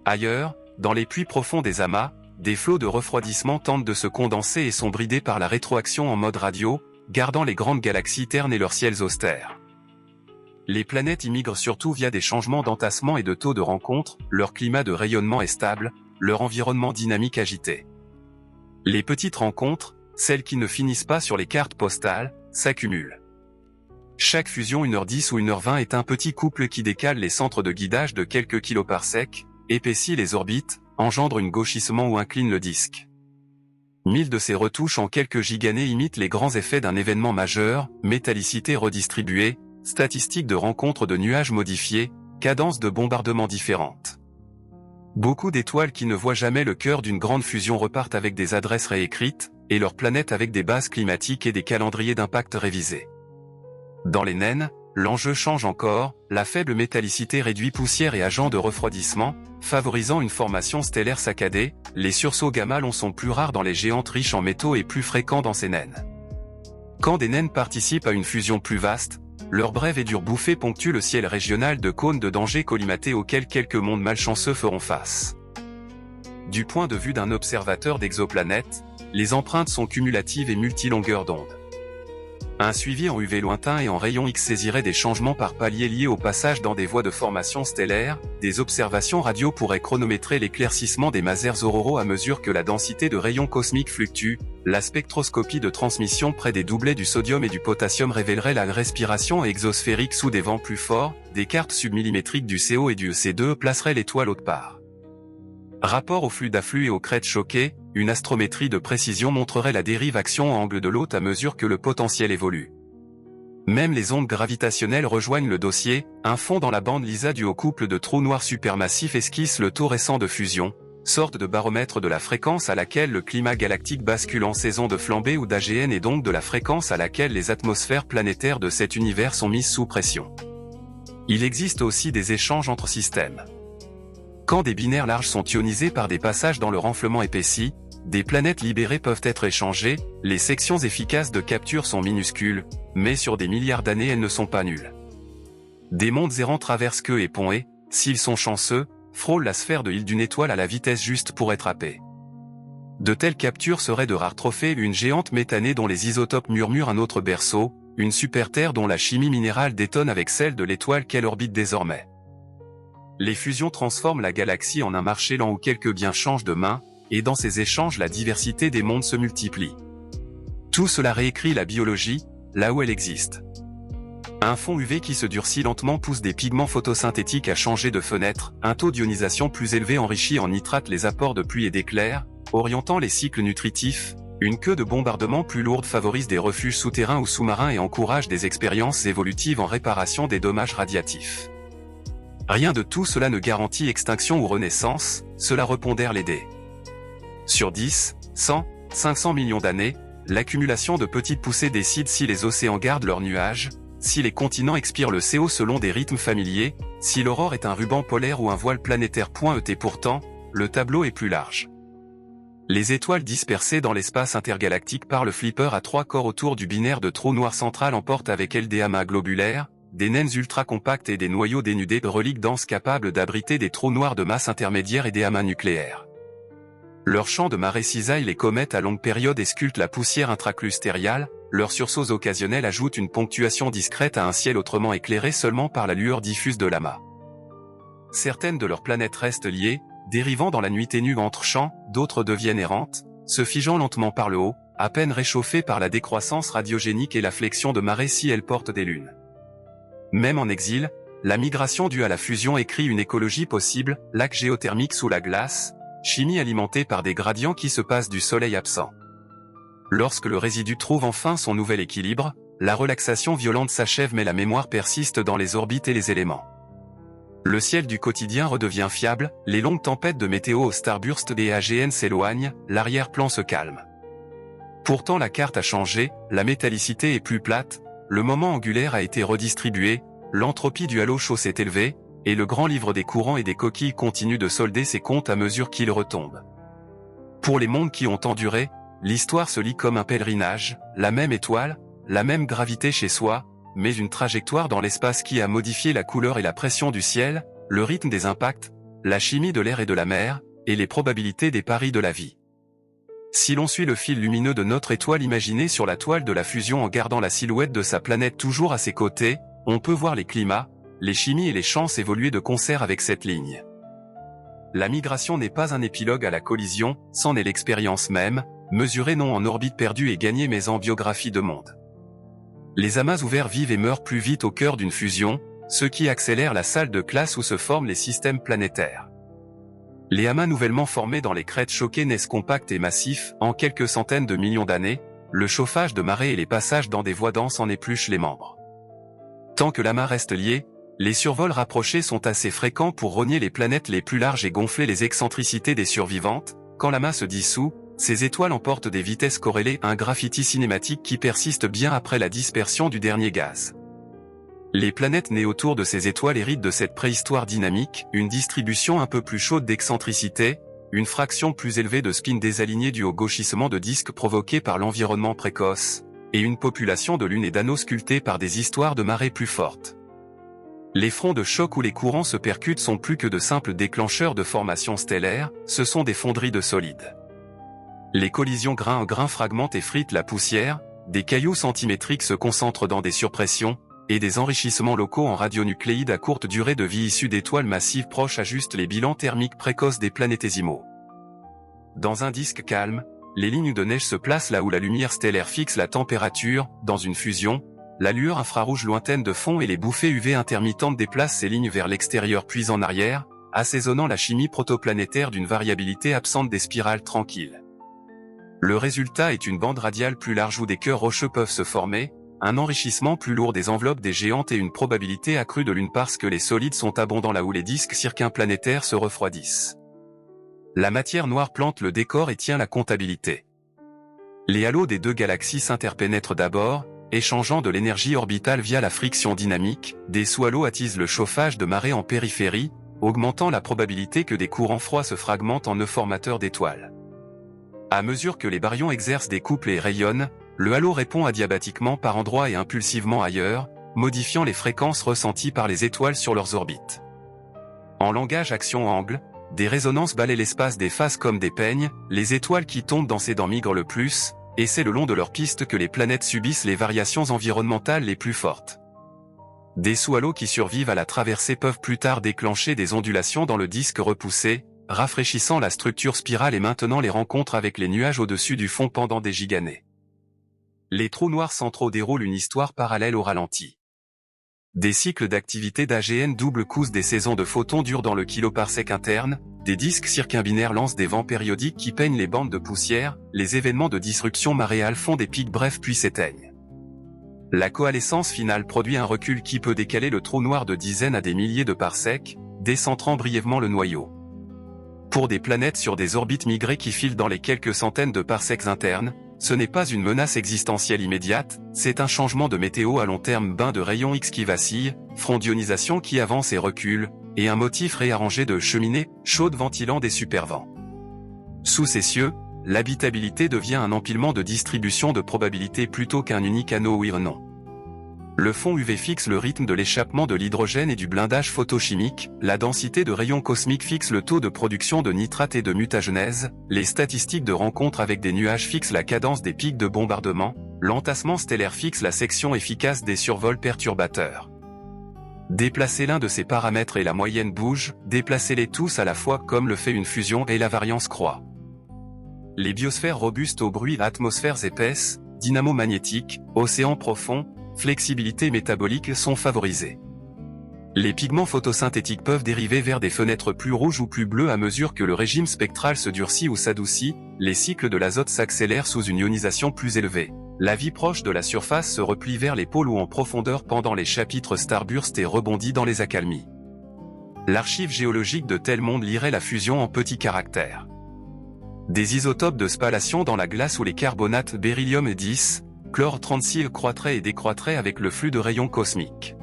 Ailleurs, dans les puits profonds des amas, des flots de refroidissement tentent de se condenser et sont bridés par la rétroaction en mode radio, gardant les grandes galaxies ternes et leurs ciels austères. Les planètes y migrent surtout via des changements d'entassement et de taux de rencontre, leur climat de rayonnement est stable, leur environnement dynamique agité. Les petites rencontres, celles qui ne finissent pas sur les cartes postales, s'accumulent. Chaque fusion 1h10 ou 1h20 est un petit couple qui décale les centres de guidage de quelques kiloparsecs, épaissit les orbites, engendre un gauchissement ou incline le disque. 1000 de ces retouches en quelques gigannées imitent les grands effets d'un événement majeur, métallicité redistribuée, statistiques de rencontres de nuages modifiés, cadences de bombardement différentes. Beaucoup d'étoiles qui ne voient jamais le cœur d'une grande fusion repartent avec des adresses réécrites, et leurs planètes avec des bases climatiques et des calendriers d'impact révisés. Dans les naines, l'enjeu change encore, la faible métallicité réduit poussière et agents de refroidissement, favorisant une formation stellaire saccadée, les sursauts gamma longs sont plus rares dans les géantes riches en métaux et plus fréquents dans ces naines. Quand des naines participent à une fusion plus vaste, leur brève et dure bouffée ponctue le ciel régional de cônes de danger collimatés auxquels quelques mondes malchanceux feront face. Du point de vue d'un observateur d'exoplanètes, les empreintes sont cumulatives et multilongueurs d'onde. Un suivi en UV lointain et en rayon X saisirait des changements par paliers liés au passage dans des voies de formation stellaire, des observations radio pourraient chronométrer l'éclaircissement des masers auroraux à mesure que la densité de rayons cosmiques fluctue, la spectroscopie de transmission près des doublets du sodium et du potassium révélerait la respiration exosphérique sous des vents plus forts, des cartes submillimétriques du CO et du EC2 placeraient l'étoile autre part. Rapport au flux d'afflux et aux crêtes choquées, une astrométrie de précision montrerait la dérive action angle de l'hôte à mesure que le potentiel évolue. Même les ondes gravitationnelles rejoignent le dossier, un fond dans la bande LISA dû au couple de trous noirs supermassifs esquisse le taux récent de fusion, sorte de baromètre de la fréquence à laquelle le climat galactique bascule en saison de flambée ou d'AGN et donc de la fréquence à laquelle les atmosphères planétaires de cet univers sont mises sous pression. Il existe aussi des échanges entre systèmes. Quand des binaires larges sont ionisés par des passages dans le renflement épaissi, des planètes libérées peuvent être échangées, les sections efficaces de capture sont minuscules, mais sur des milliards d'années elles ne sont pas nulles. Des mondes errants traversent queue et pont et, s'ils sont chanceux, frôlent la sphère de île d'une étoile à la vitesse juste pour être happés. De telles captures seraient de rares trophées, une géante méthanée dont les isotopes murmurent un autre berceau, une super-Terre dont la chimie minérale détonne avec celle de l'étoile qu'elle orbite désormais. Les fusions transforment la galaxie en un marché lent où quelques biens changent de main, et dans ces échanges la diversité des mondes se multiplie. Tout cela réécrit la biologie, là où elle existe. Un fond UV qui se durcit lentement pousse des pigments photosynthétiques à changer de fenêtre, un taux d'ionisation plus élevé enrichit en nitrate les apports de pluie et d'éclairs, orientant les cycles nutritifs, une queue de bombardement plus lourde favorise des refuges souterrains ou sous-marins et encourage des expériences évolutives en réparation des dommages radiatifs. Rien de tout cela ne garantit extinction ou renaissance, cela repondère les dés. Sur 10, 100, 500 millions d'années, l'accumulation de petites poussées décide si les océans gardent leurs nuages, si les continents expirent le CO selon des rythmes familiers, si l'aurore est un ruban polaire ou un voile planétaire. Et pourtant, le tableau est plus large. Les étoiles dispersées dans l'espace intergalactique par le flipper à 3 corps autour du binaire de trou noir central emportent avec elles des amas globulaires, des naines ultra-compactes et des noyaux dénudés de reliques denses capables d'abriter des trous noirs de masse intermédiaire et des amas nucléaires. Leur champ de marée cisaille les comètes à longue période et sculpte la poussière intraclustériale, leurs sursauts occasionnels ajoutent une ponctuation discrète à un ciel autrement éclairé seulement par la lueur diffuse de l'amas. Certaines de leurs planètes restent liées, dérivant dans la nuit ténue entre champs, d'autres deviennent errantes, se figeant lentement par le haut, à peine réchauffées par la décroissance radiogénique et la flexion de marée si elles portent des lunes. Même en exil, la migration due à la fusion écrit une écologie possible, lac géothermique sous la glace, chimie alimentée par des gradients qui se passent du soleil absent. Lorsque le résidu trouve enfin son nouvel équilibre, la relaxation violente s'achève mais la mémoire persiste dans les orbites et les éléments. Le ciel du quotidien redevient fiable, les longues tempêtes de météo au starburst et AGN s'éloignent, l'arrière-plan se calme. Pourtant la carte a changé, la métallicité est plus plate, le moment angulaire a été redistribué, l'entropie du halo chaud s'est élevée, et le grand livre des courants et des coquilles continue de solder ses comptes à mesure qu'il retombe. Pour les mondes qui ont enduré, l'histoire se lit comme un pèlerinage, la même étoile, la même gravité chez soi, mais une trajectoire dans l'espace qui a modifié la couleur et la pression du ciel, le rythme des impacts, la chimie de l'air et de la mer, et les probabilités des paris de la vie. Si l'on suit le fil lumineux de notre étoile imaginée sur la toile de la fusion en gardant la silhouette de sa planète toujours à ses côtés, on peut voir les climats, les chimies et les chances évoluer de concert avec cette ligne. La migration n'est pas un épilogue à la collision, c'en est l'expérience même, mesurée non en orbite perdue et gagnée mais en biographie de monde. Les amas ouverts vivent et meurent plus vite au cœur d'une fusion, ce qui accélère la salle de classe où se forment les systèmes planétaires. Les amas nouvellement formés dans les crêtes choquées naissent compacts et massifs, en quelques centaines de millions d'années, le chauffage de marée et les passages dans des voies denses en épluchent les membres. Tant que l'amas reste lié, les survols rapprochés sont assez fréquents pour rogner les planètes les plus larges et gonfler les excentricités des survivantes. Quand l'amas se dissout, ces étoiles emportent des vitesses corrélées à un graffiti cinématique qui persiste bien après la dispersion du dernier gaz. Les planètes nées autour de ces étoiles héritent de cette préhistoire dynamique, une distribution un peu plus chaude d'excentricité, une fraction plus élevée de spin désaligné due au gauchissement de disques provoqué par l'environnement précoce, et une population de lunes et d'anneaux sculptés par des histoires de marées plus fortes. Les fronts de choc où les courants se percutent sont plus que de simples déclencheurs de formation stellaire, ce sont des fonderies de solides. Les collisions grain en grain fragmentent et fritent la poussière, des cailloux centimétriques se concentrent dans des surpressions, et des enrichissements locaux en radionucléides à courte durée de vie issus d'étoiles massives proches ajustent les bilans thermiques précoces des planétésimaux. Dans un disque calme, les lignes de neige se placent là où la lumière stellaire fixe la température. Dans une fusion, la lueur infrarouge lointaine de fond et les bouffées UV intermittentes déplacent ces lignes vers l'extérieur puis en arrière, assaisonnant la chimie protoplanétaire d'une variabilité absente des spirales tranquilles. Le résultat est une bande radiale plus large où des cœurs rocheux peuvent se former, un enrichissement plus lourd des enveloppes des géantes et une probabilité accrue de lune parce que les solides sont abondants là où les disques circumplanétaires se refroidissent. La matière noire plante le décor et tient la comptabilité. Les halos des deux galaxies s'interpénètrent d'abord, échangeant de l'énergie orbitale via la friction dynamique, des sous-halos attisent le chauffage de marée en périphérie, augmentant la probabilité que des courants froids se fragmentent en nœuds formateurs d'étoiles. À mesure que les baryons exercent des couples et rayonnent, le halo répond adiabatiquement par endroits et impulsivement ailleurs, modifiant les fréquences ressenties par les étoiles sur leurs orbites. En langage action-angle, des résonances balayent l'espace des faces comme des peignes, les étoiles qui tombent dans ces dents migrent le plus, et c'est le long de leur piste que les planètes subissent les variations environnementales les plus fortes. Des sous-halos qui survivent à la traversée peuvent plus tard déclencher des ondulations dans le disque repoussé, rafraîchissant la structure spirale et maintenant les rencontres avec les nuages au-dessus du fond pendant des gigannées. Les trous noirs centraux déroulent une histoire parallèle au ralenti. Des cycles d'activité d'AGN double coussent des saisons de photons durent dans le kiloparsec interne, des disques circumbinaires lancent des vents périodiques qui peignent les bandes de poussière, les événements de disruption maréale font des pics brefs puis s'éteignent. La coalescence finale produit un recul qui peut décaler le trou noir de dizaines à des milliers de parsecs, décentrant brièvement le noyau. Pour des planètes sur des orbites migrées qui filent dans les quelques centaines de parsecs internes, ce n'est pas une menace existentielle immédiate, c'est un changement de météo à long terme, bain de rayons X qui vacille, front d'ionisation qui avance et recule, et un motif réarrangé de cheminées chaudes ventilant des supervents. Sous ces cieux, l'habitabilité devient un empilement de distribution de probabilités plutôt qu'un unique anneau oui ou non. Le fond UV fixe le rythme de l'échappement de l'hydrogène et du blindage photochimique, la densité de rayons cosmiques fixe le taux de production de nitrate et de mutagenèse, les statistiques de rencontre avec des nuages fixent la cadence des pics de bombardement, l'entassement stellaire fixe la section efficace des survols perturbateurs. Déplacer l'un de ces paramètres et la moyenne bouge, déplacez-les tous à la fois comme le fait une fusion et la variance croît. Les biosphères robustes au bruit, atmosphères épaisses, dynamo magnétiques, océans profonds, flexibilité métabolique sont favorisées. Les pigments photosynthétiques peuvent dériver vers des fenêtres plus rouges ou plus bleues à mesure que le régime spectral se durcit ou s'adoucit, les cycles de l'azote s'accélèrent sous une ionisation plus élevée. La vie proche de la surface se replie vers les pôles ou en profondeur pendant les chapitres starburst et rebondit dans les accalmies. L'archive géologique de tel monde lirait la fusion en petits caractères. Des isotopes de spallation dans la glace où les carbonates beryllium 10, chlore 36 croîtraient et décroîtraient avec le flux de rayons cosmiques.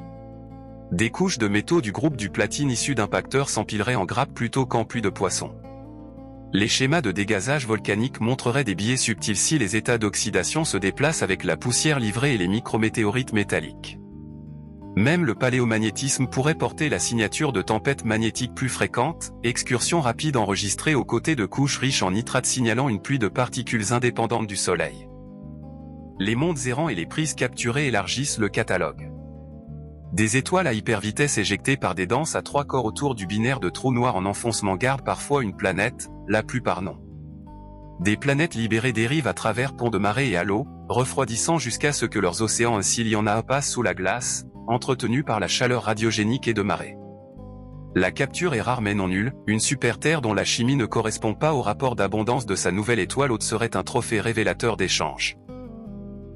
Des couches de métaux du groupe du platine issues d'impacteurs s'empileraient en grappes plutôt qu'en pluie de poissons. Les schémas de dégazage volcanique montreraient des biais subtils si les états d'oxydation se déplacent avec la poussière livrée et les micrométéorites métalliques. Même le paléomagnétisme pourrait porter la signature de tempêtes magnétiques plus fréquentes, excursions rapides enregistrées aux côtés de couches riches en nitrate signalant une pluie de particules indépendantes du Soleil. Les mondes errants et les prises capturées élargissent le catalogue. Des étoiles à hypervitesse éjectées par des danses à 3 corps autour du binaire de trous noirs en enfoncement gardent parfois une planète, la plupart non. Des planètes libérées dérivent à travers ponts de marée et halos, refroidissant jusqu'à ce que leurs océans s'il y en a passent sous la glace, entretenus par la chaleur radiogénique et de marée. La capture est rare mais non nulle, une super-Terre dont la chimie ne correspond pas au rapport d'abondance de sa nouvelle étoile hôte serait un trophée révélateur d'échange.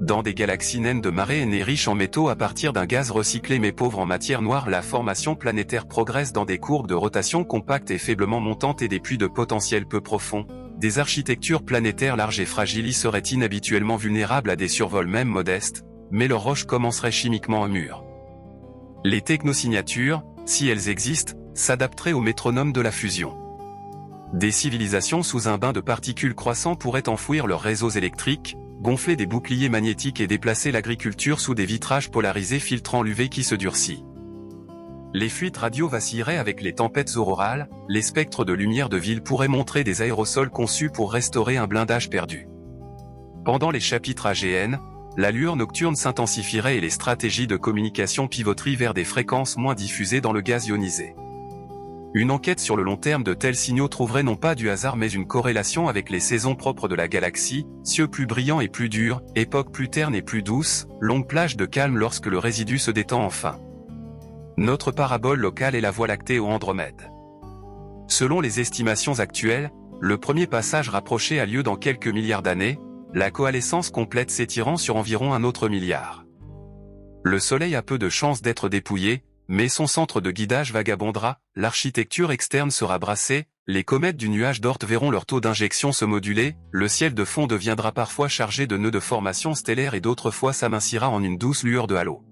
Dans des galaxies naines de marée et nées riches en métaux à partir d'un gaz recyclé mais pauvre en matière noire, la formation planétaire progresse dans des courbes de rotation compactes et faiblement montantes et des puits de potentiel peu profonds. Des architectures planétaires larges et fragiles y seraient inhabituellement vulnérables à des survols même modestes, mais leurs roches commenceraient chimiquement à mûr. Les technosignatures, si elles existent, s'adapteraient au métronome de la fusion. Des civilisations sous un bain de particules croissant pourraient enfouir leurs réseaux électriques, gonfler des boucliers magnétiques et déplacer l'agriculture sous des vitrages polarisés filtrant l'UV qui se durcit. Les fuites radio vacilleraient avec les tempêtes aurorales, les spectres de lumière de ville pourraient montrer des aérosols conçus pour restaurer un blindage perdu. Pendant les chapitres AGN, la lueur nocturne s'intensifierait et les stratégies de communication pivoteraient vers des fréquences moins diffusées dans le gaz ionisé. Une enquête sur le long terme de tels signaux trouverait non pas du hasard mais une corrélation avec les saisons propres de la galaxie, cieux plus brillants et plus durs, époque plus terne et plus douce, longue plage de calme lorsque le résidu se détend enfin. Notre parabole locale est la Voie lactée ou Andromède. Selon les estimations actuelles, le premier passage rapproché a lieu dans quelques milliards d'années, la coalescence complète s'étirant sur environ un autre milliard. Le Soleil a peu de chances d'être dépouillé, mais son centre de guidage vagabondera, l'architecture externe sera brassée, les comètes du nuage d'Oort verront leur taux d'injection se moduler, le ciel de fond deviendra parfois chargé de nœuds de formation stellaire et d'autres fois s'amincira en une douce lueur de halo.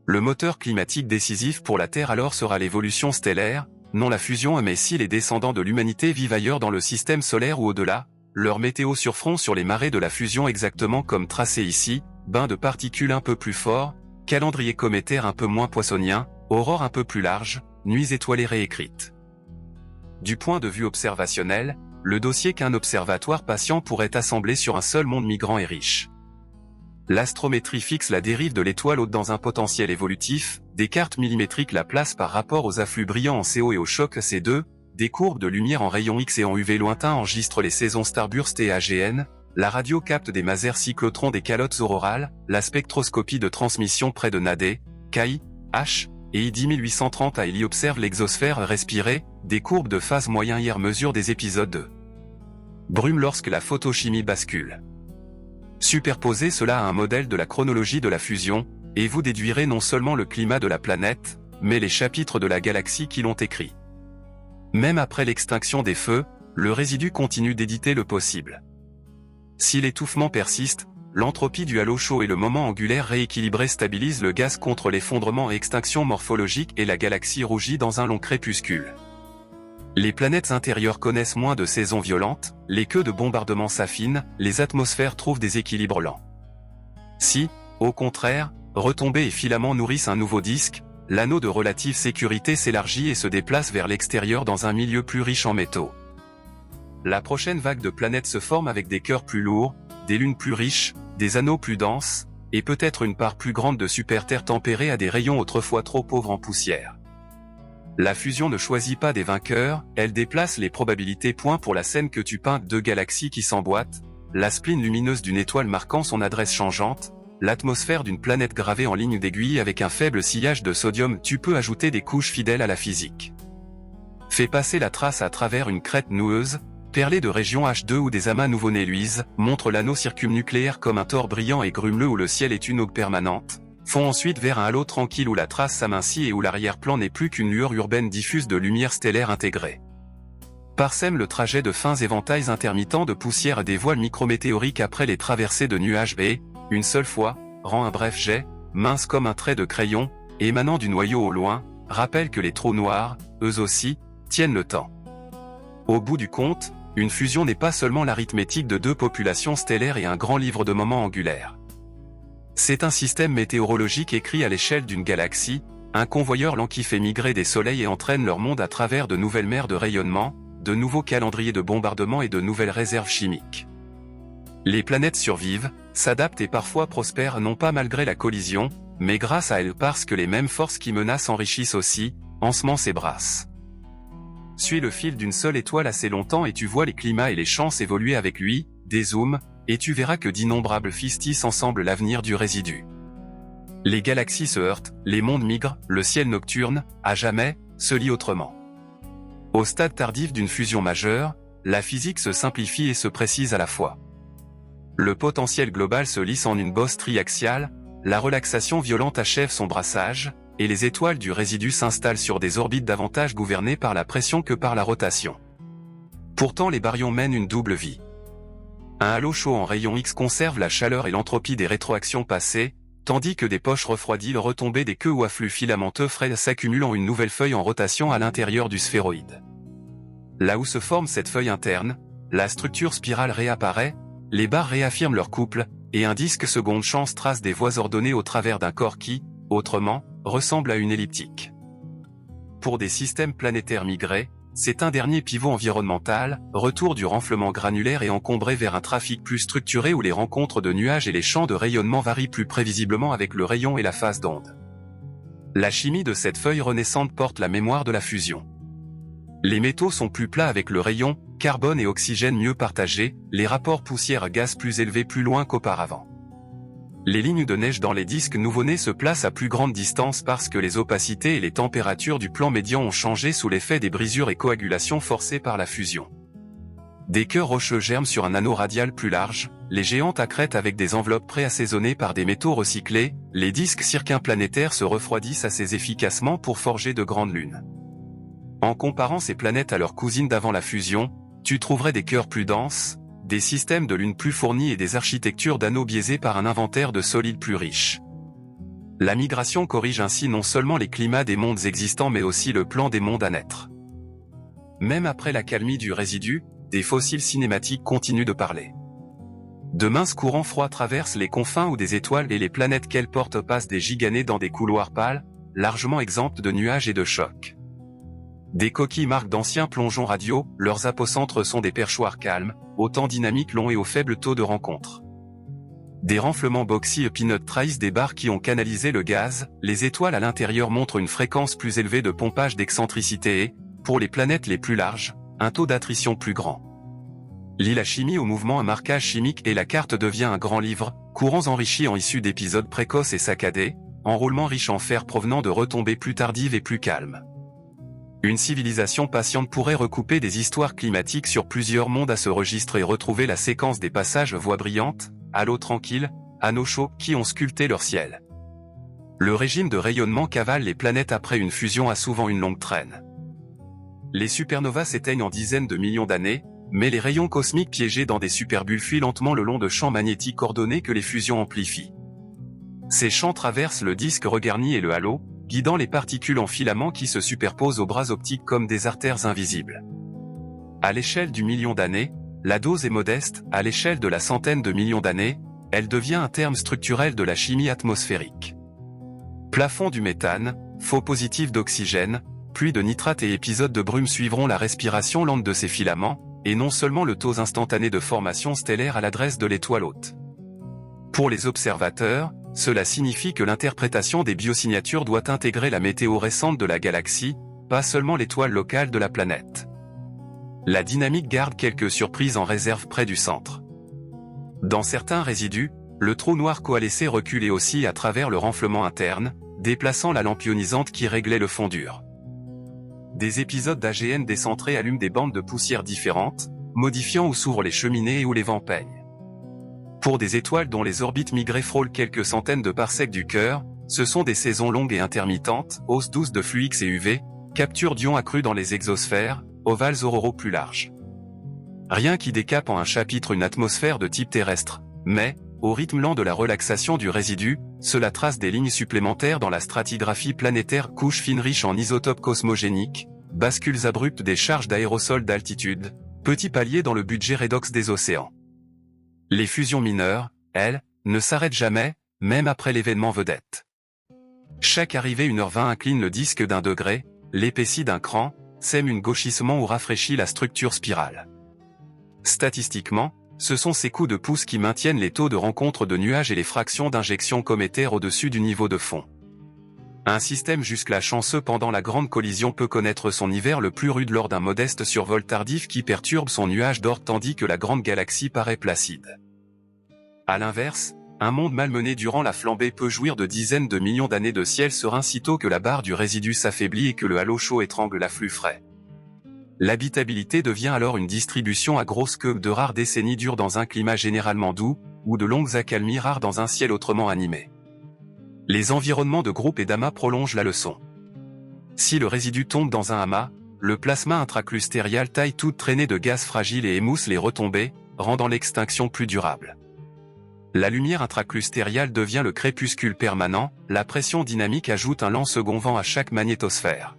Le moteur climatique décisif pour la Terre alors sera l'évolution stellaire, non la fusion, mais si les descendants de l'humanité vivent ailleurs dans le système solaire ou au-delà, leur météo surferont sur les marées de la fusion exactement comme tracé ici, bain de particules un peu plus fort, calendrier cométaire un peu moins poissonien, aurore un peu plus large, nuits étoilées réécrites. Du point de vue observationnel, le dossier qu'un observatoire patient pourrait assembler sur un seul monde migrant est riche. L'astrométrie fixe la dérive de l'étoile hôte dans un potentiel évolutif, des cartes millimétriques la placent par rapport aux afflux brillants en CO et au choc C2, des courbes de lumière en rayons X et en UV lointains enregistrent les saisons Starburst et AGN, la radio capte des masers cyclotrons des calottes aurorales, la spectroscopie de transmission près de Nadé, KI, H, et I 10830 à Eli observe l'exosphère respirer, des courbes de phase moyen IR mesurent des épisodes de brume lorsque la photochimie bascule. Superposez cela à un modèle de la chronologie de la fusion, et vous déduirez non seulement le climat de la planète, mais les chapitres de la galaxie qui l'ont écrit. Même après l'extinction des feux, le résidu continue d'éditer le possible. Si l'étouffement persiste, l'entropie du halo chaud et le moment angulaire rééquilibré stabilisent le gaz contre l'effondrement et extinction morphologique et la galaxie rougit dans un long crépuscule. Les planètes intérieures connaissent moins de saisons violentes, les queues de bombardement s'affinent, les atmosphères trouvent des équilibres lents. Si, au contraire, retombées et filaments nourrissent un nouveau disque, l'anneau de relative sécurité s'élargit et se déplace vers l'extérieur dans un milieu plus riche en métaux. La prochaine vague de planètes se forme avec des cœurs plus lourds, des lunes plus riches, des anneaux plus denses, et peut-être une part plus grande de super-Terre tempérée à des rayons autrefois trop pauvres en poussière. La fusion ne choisit pas des vainqueurs, elle déplace les probabilités. Pour la scène que tu peins, deux galaxies qui s'emboîtent, la spline lumineuse d'une étoile marquant son adresse changeante, l'atmosphère d'une planète gravée en ligne d'aiguille avec un faible sillage de sodium. Tu peux ajouter des couches fidèles à la physique. Fais passer la trace à travers une crête noueuse, perlée de régions H2 ou des amas nouveau-nés luisent, montre l'anneau circumnucléaire comme un tore brillant et grumeleux où le ciel est une aube permanente, font ensuite vers un halo tranquille où la trace s'amincit et où l'arrière-plan n'est plus qu'une lueur urbaine diffuse de lumière stellaire intégrée. Parsème le trajet de fins éventails intermittents de poussière à des voiles micrométéoriques après les traversées de nuages et, une seule fois, rend un bref jet, mince comme un trait de crayon, émanant du noyau au loin, rappelle que les trous noirs, eux aussi, tiennent le temps. Au bout du compte, une fusion n'est pas seulement l'arithmétique de deux populations stellaires et un grand livre de moments angulaires. C'est un système météorologique écrit à l'échelle d'une galaxie, un convoyeur lent qui fait migrer des soleils et entraîne leur monde à travers de nouvelles mers de rayonnement, de nouveaux calendriers de bombardement et de nouvelles réserves chimiques. Les planètes survivent, s'adaptent et parfois prospèrent non pas malgré la collision, mais grâce à elles parce que les mêmes forces qui menacent enrichissent aussi, ensemencent et brassent. Suis le fil d'une seule étoile assez longtemps et tu vois les climats et les chances évoluer avec lui, dézoome, et tu verras que d'innombrables fils tissent ensemble l'avenir du résidu. Les galaxies se heurtent, les mondes migrent, le ciel nocturne, à jamais, se lie autrement. Au stade tardif d'une fusion majeure, la physique se simplifie et se précise à la fois. Le potentiel global se lisse en une bosse triaxiale, la relaxation violente achève son brassage, et les étoiles du résidu s'installent sur des orbites davantage gouvernées par la pression que par la rotation. Pourtant les baryons mènent une double vie. Un halo chaud en rayon X conserve la chaleur et l'entropie des rétroactions passées, tandis que des poches refroidies retombées des queues ou afflux filamenteux frais s'accumulent en une nouvelle feuille en rotation à l'intérieur du sphéroïde. Là où se forme cette feuille interne, la structure spirale réapparaît, les barres réaffirment leur couple, et un disque seconde chance trace des voies ordonnées au travers d'un corps qui, autrement, ressemble à une elliptique. Pour des systèmes planétaires migrés, c'est un dernier pivot environnemental, retour du renflement granulaire et encombré vers un trafic plus structuré où les rencontres de nuages et les champs de rayonnement varient plus prévisiblement avec le rayon et la phase d'onde. La chimie de cette feuille renaissante porte la mémoire de la fusion. Les métaux sont plus plats avec le rayon, carbone et oxygène mieux partagés, les rapports poussière-gaz plus élevés plus loin qu'auparavant. Les lignes de neige dans les disques nouveau-nés se placent à plus grande distance parce que les opacités et les températures du plan médian ont changé sous l'effet des brisures et coagulations forcées par la fusion. Des cœurs rocheux germent sur un anneau radial plus large, les géantes accrètent avec des enveloppes préassaisonnées par des métaux recyclés, les disques circumplanétaires se refroidissent assez efficacement pour forger de grandes lunes. En comparant ces planètes à leurs cousines d'avant la fusion, tu trouverais des cœurs plus denses, des systèmes de lunes plus fournis et des architectures d'anneaux biaisés par un inventaire de solides plus riches. La migration corrige ainsi non seulement les climats des mondes existants mais aussi le plan des mondes à naître. Même après l'accalmie du résidu, des fossiles cinématiques continuent de parler. De minces courants froids traversent les confins où des étoiles et les planètes qu'elles portent passent des gigannées dans des couloirs pâles, largement exemptes de nuages et de chocs. Des coquilles marquent d'anciens plongeons radio, leurs apocentres sont des perchoirs calmes, au temps dynamique long et au faible taux de rencontre. Des renflements boxy et peanut trahissent des barres qui ont canalisé le gaz, les étoiles à l'intérieur montrent une fréquence plus élevée de pompage d'excentricité et, pour les planètes les plus larges, un taux d'attrition plus grand. Lie la chimie au mouvement un marquage chimique et la carte devient un grand livre, courants enrichis en issus d'épisodes précoces et saccadés, enroulements riches en fer provenant de retombées plus tardives et plus calmes. Une civilisation patiente pourrait recouper des histoires climatiques sur plusieurs mondes à ce registre et retrouver la séquence des passages voies brillantes, halos tranquilles, anneaux chauds qui ont sculpté leur ciel. Le régime de rayonnement cavale les planètes après une fusion a souvent une longue traîne. Les supernovas s'éteignent en dizaines de millions d'années, mais les rayons cosmiques piégés dans des superbulles fuient lentement le long de champs magnétiques ordonnés que les fusions amplifient. Ces champs traversent le disque regarni et le halo, guidant les particules en filaments qui se superposent aux bras optiques comme des artères invisibles. À l'échelle du million d'années, la dose est modeste, à l'échelle de la centaine de millions d'années, elle devient un terme structurel de la chimie atmosphérique. Plafond du méthane, faux positif d'oxygène, pluie de nitrate et épisodes de brume suivront la respiration lente de ces filaments, et non seulement le taux instantané de formation stellaire à l'adresse de l'étoile hôte. Pour les observateurs, cela signifie que l'interprétation des biosignatures doit intégrer la météo récente de la galaxie, pas seulement l'étoile locale de la planète. La dynamique garde quelques surprises en réserve près du centre. Dans certains résidus, le trou noir coalescé reculait aussi à travers le renflement interne, déplaçant la lampe ionisante qui réglait le fond dur. Des épisodes d'AGN décentrés allument des bandes de poussière différentes, modifiant où s'ouvrent les cheminées et où les vents peignent. Pour des étoiles dont les orbites migrées frôlent quelques centaines de parsecs du cœur, ce sont des saisons longues et intermittentes, hausses douces de flux X et UV, capture d'ions accrus dans les exosphères, ovales auroraux plus larges. Rien qui décape en un chapitre une atmosphère de type terrestre, mais, au rythme lent de la relaxation du résidu, cela trace des lignes supplémentaires dans la stratigraphie planétaire, couches fines riches en isotopes cosmogéniques, bascules abruptes des charges d'aérosols d'altitude, petits paliers dans le budget redox des océans. Les fusions mineures, elles, ne s'arrêtent jamais, même après l'événement vedette. Chaque arrivée 1h20 incline le disque d'un degré, l'épaissit d'un cran, sème un gauchissement ou rafraîchit la structure spirale. Statistiquement, ce sont ces coups de pouce qui maintiennent les taux de rencontre de nuages et les fractions d'injection cométaire au-dessus du niveau de fond. Un système jusque-là chanceux pendant la grande collision peut connaître son hiver le plus rude lors d'un modeste survol tardif qui perturbe son nuage d'or tandis que la grande galaxie paraît placide. À l'inverse, un monde malmené durant la flambée peut jouir de dizaines de millions d'années de ciel serein sitôt que la barre du résidu s'affaiblit et que le halo chaud étrangle l'afflux frais. L'habitabilité devient alors une distribution à grosse queue de rares décennies dures dans un climat généralement doux, ou de longues accalmies rares dans un ciel autrement animé. Les environnements de groupe et d'amas prolongent la leçon. Si le résidu tombe dans un amas, le plasma intraclustérial taille toute traînée de gaz fragiles et émousse les retombées, rendant l'extinction plus durable. La lumière intraclustériale devient le crépuscule permanent, la pression dynamique ajoute un lent second vent à chaque magnétosphère.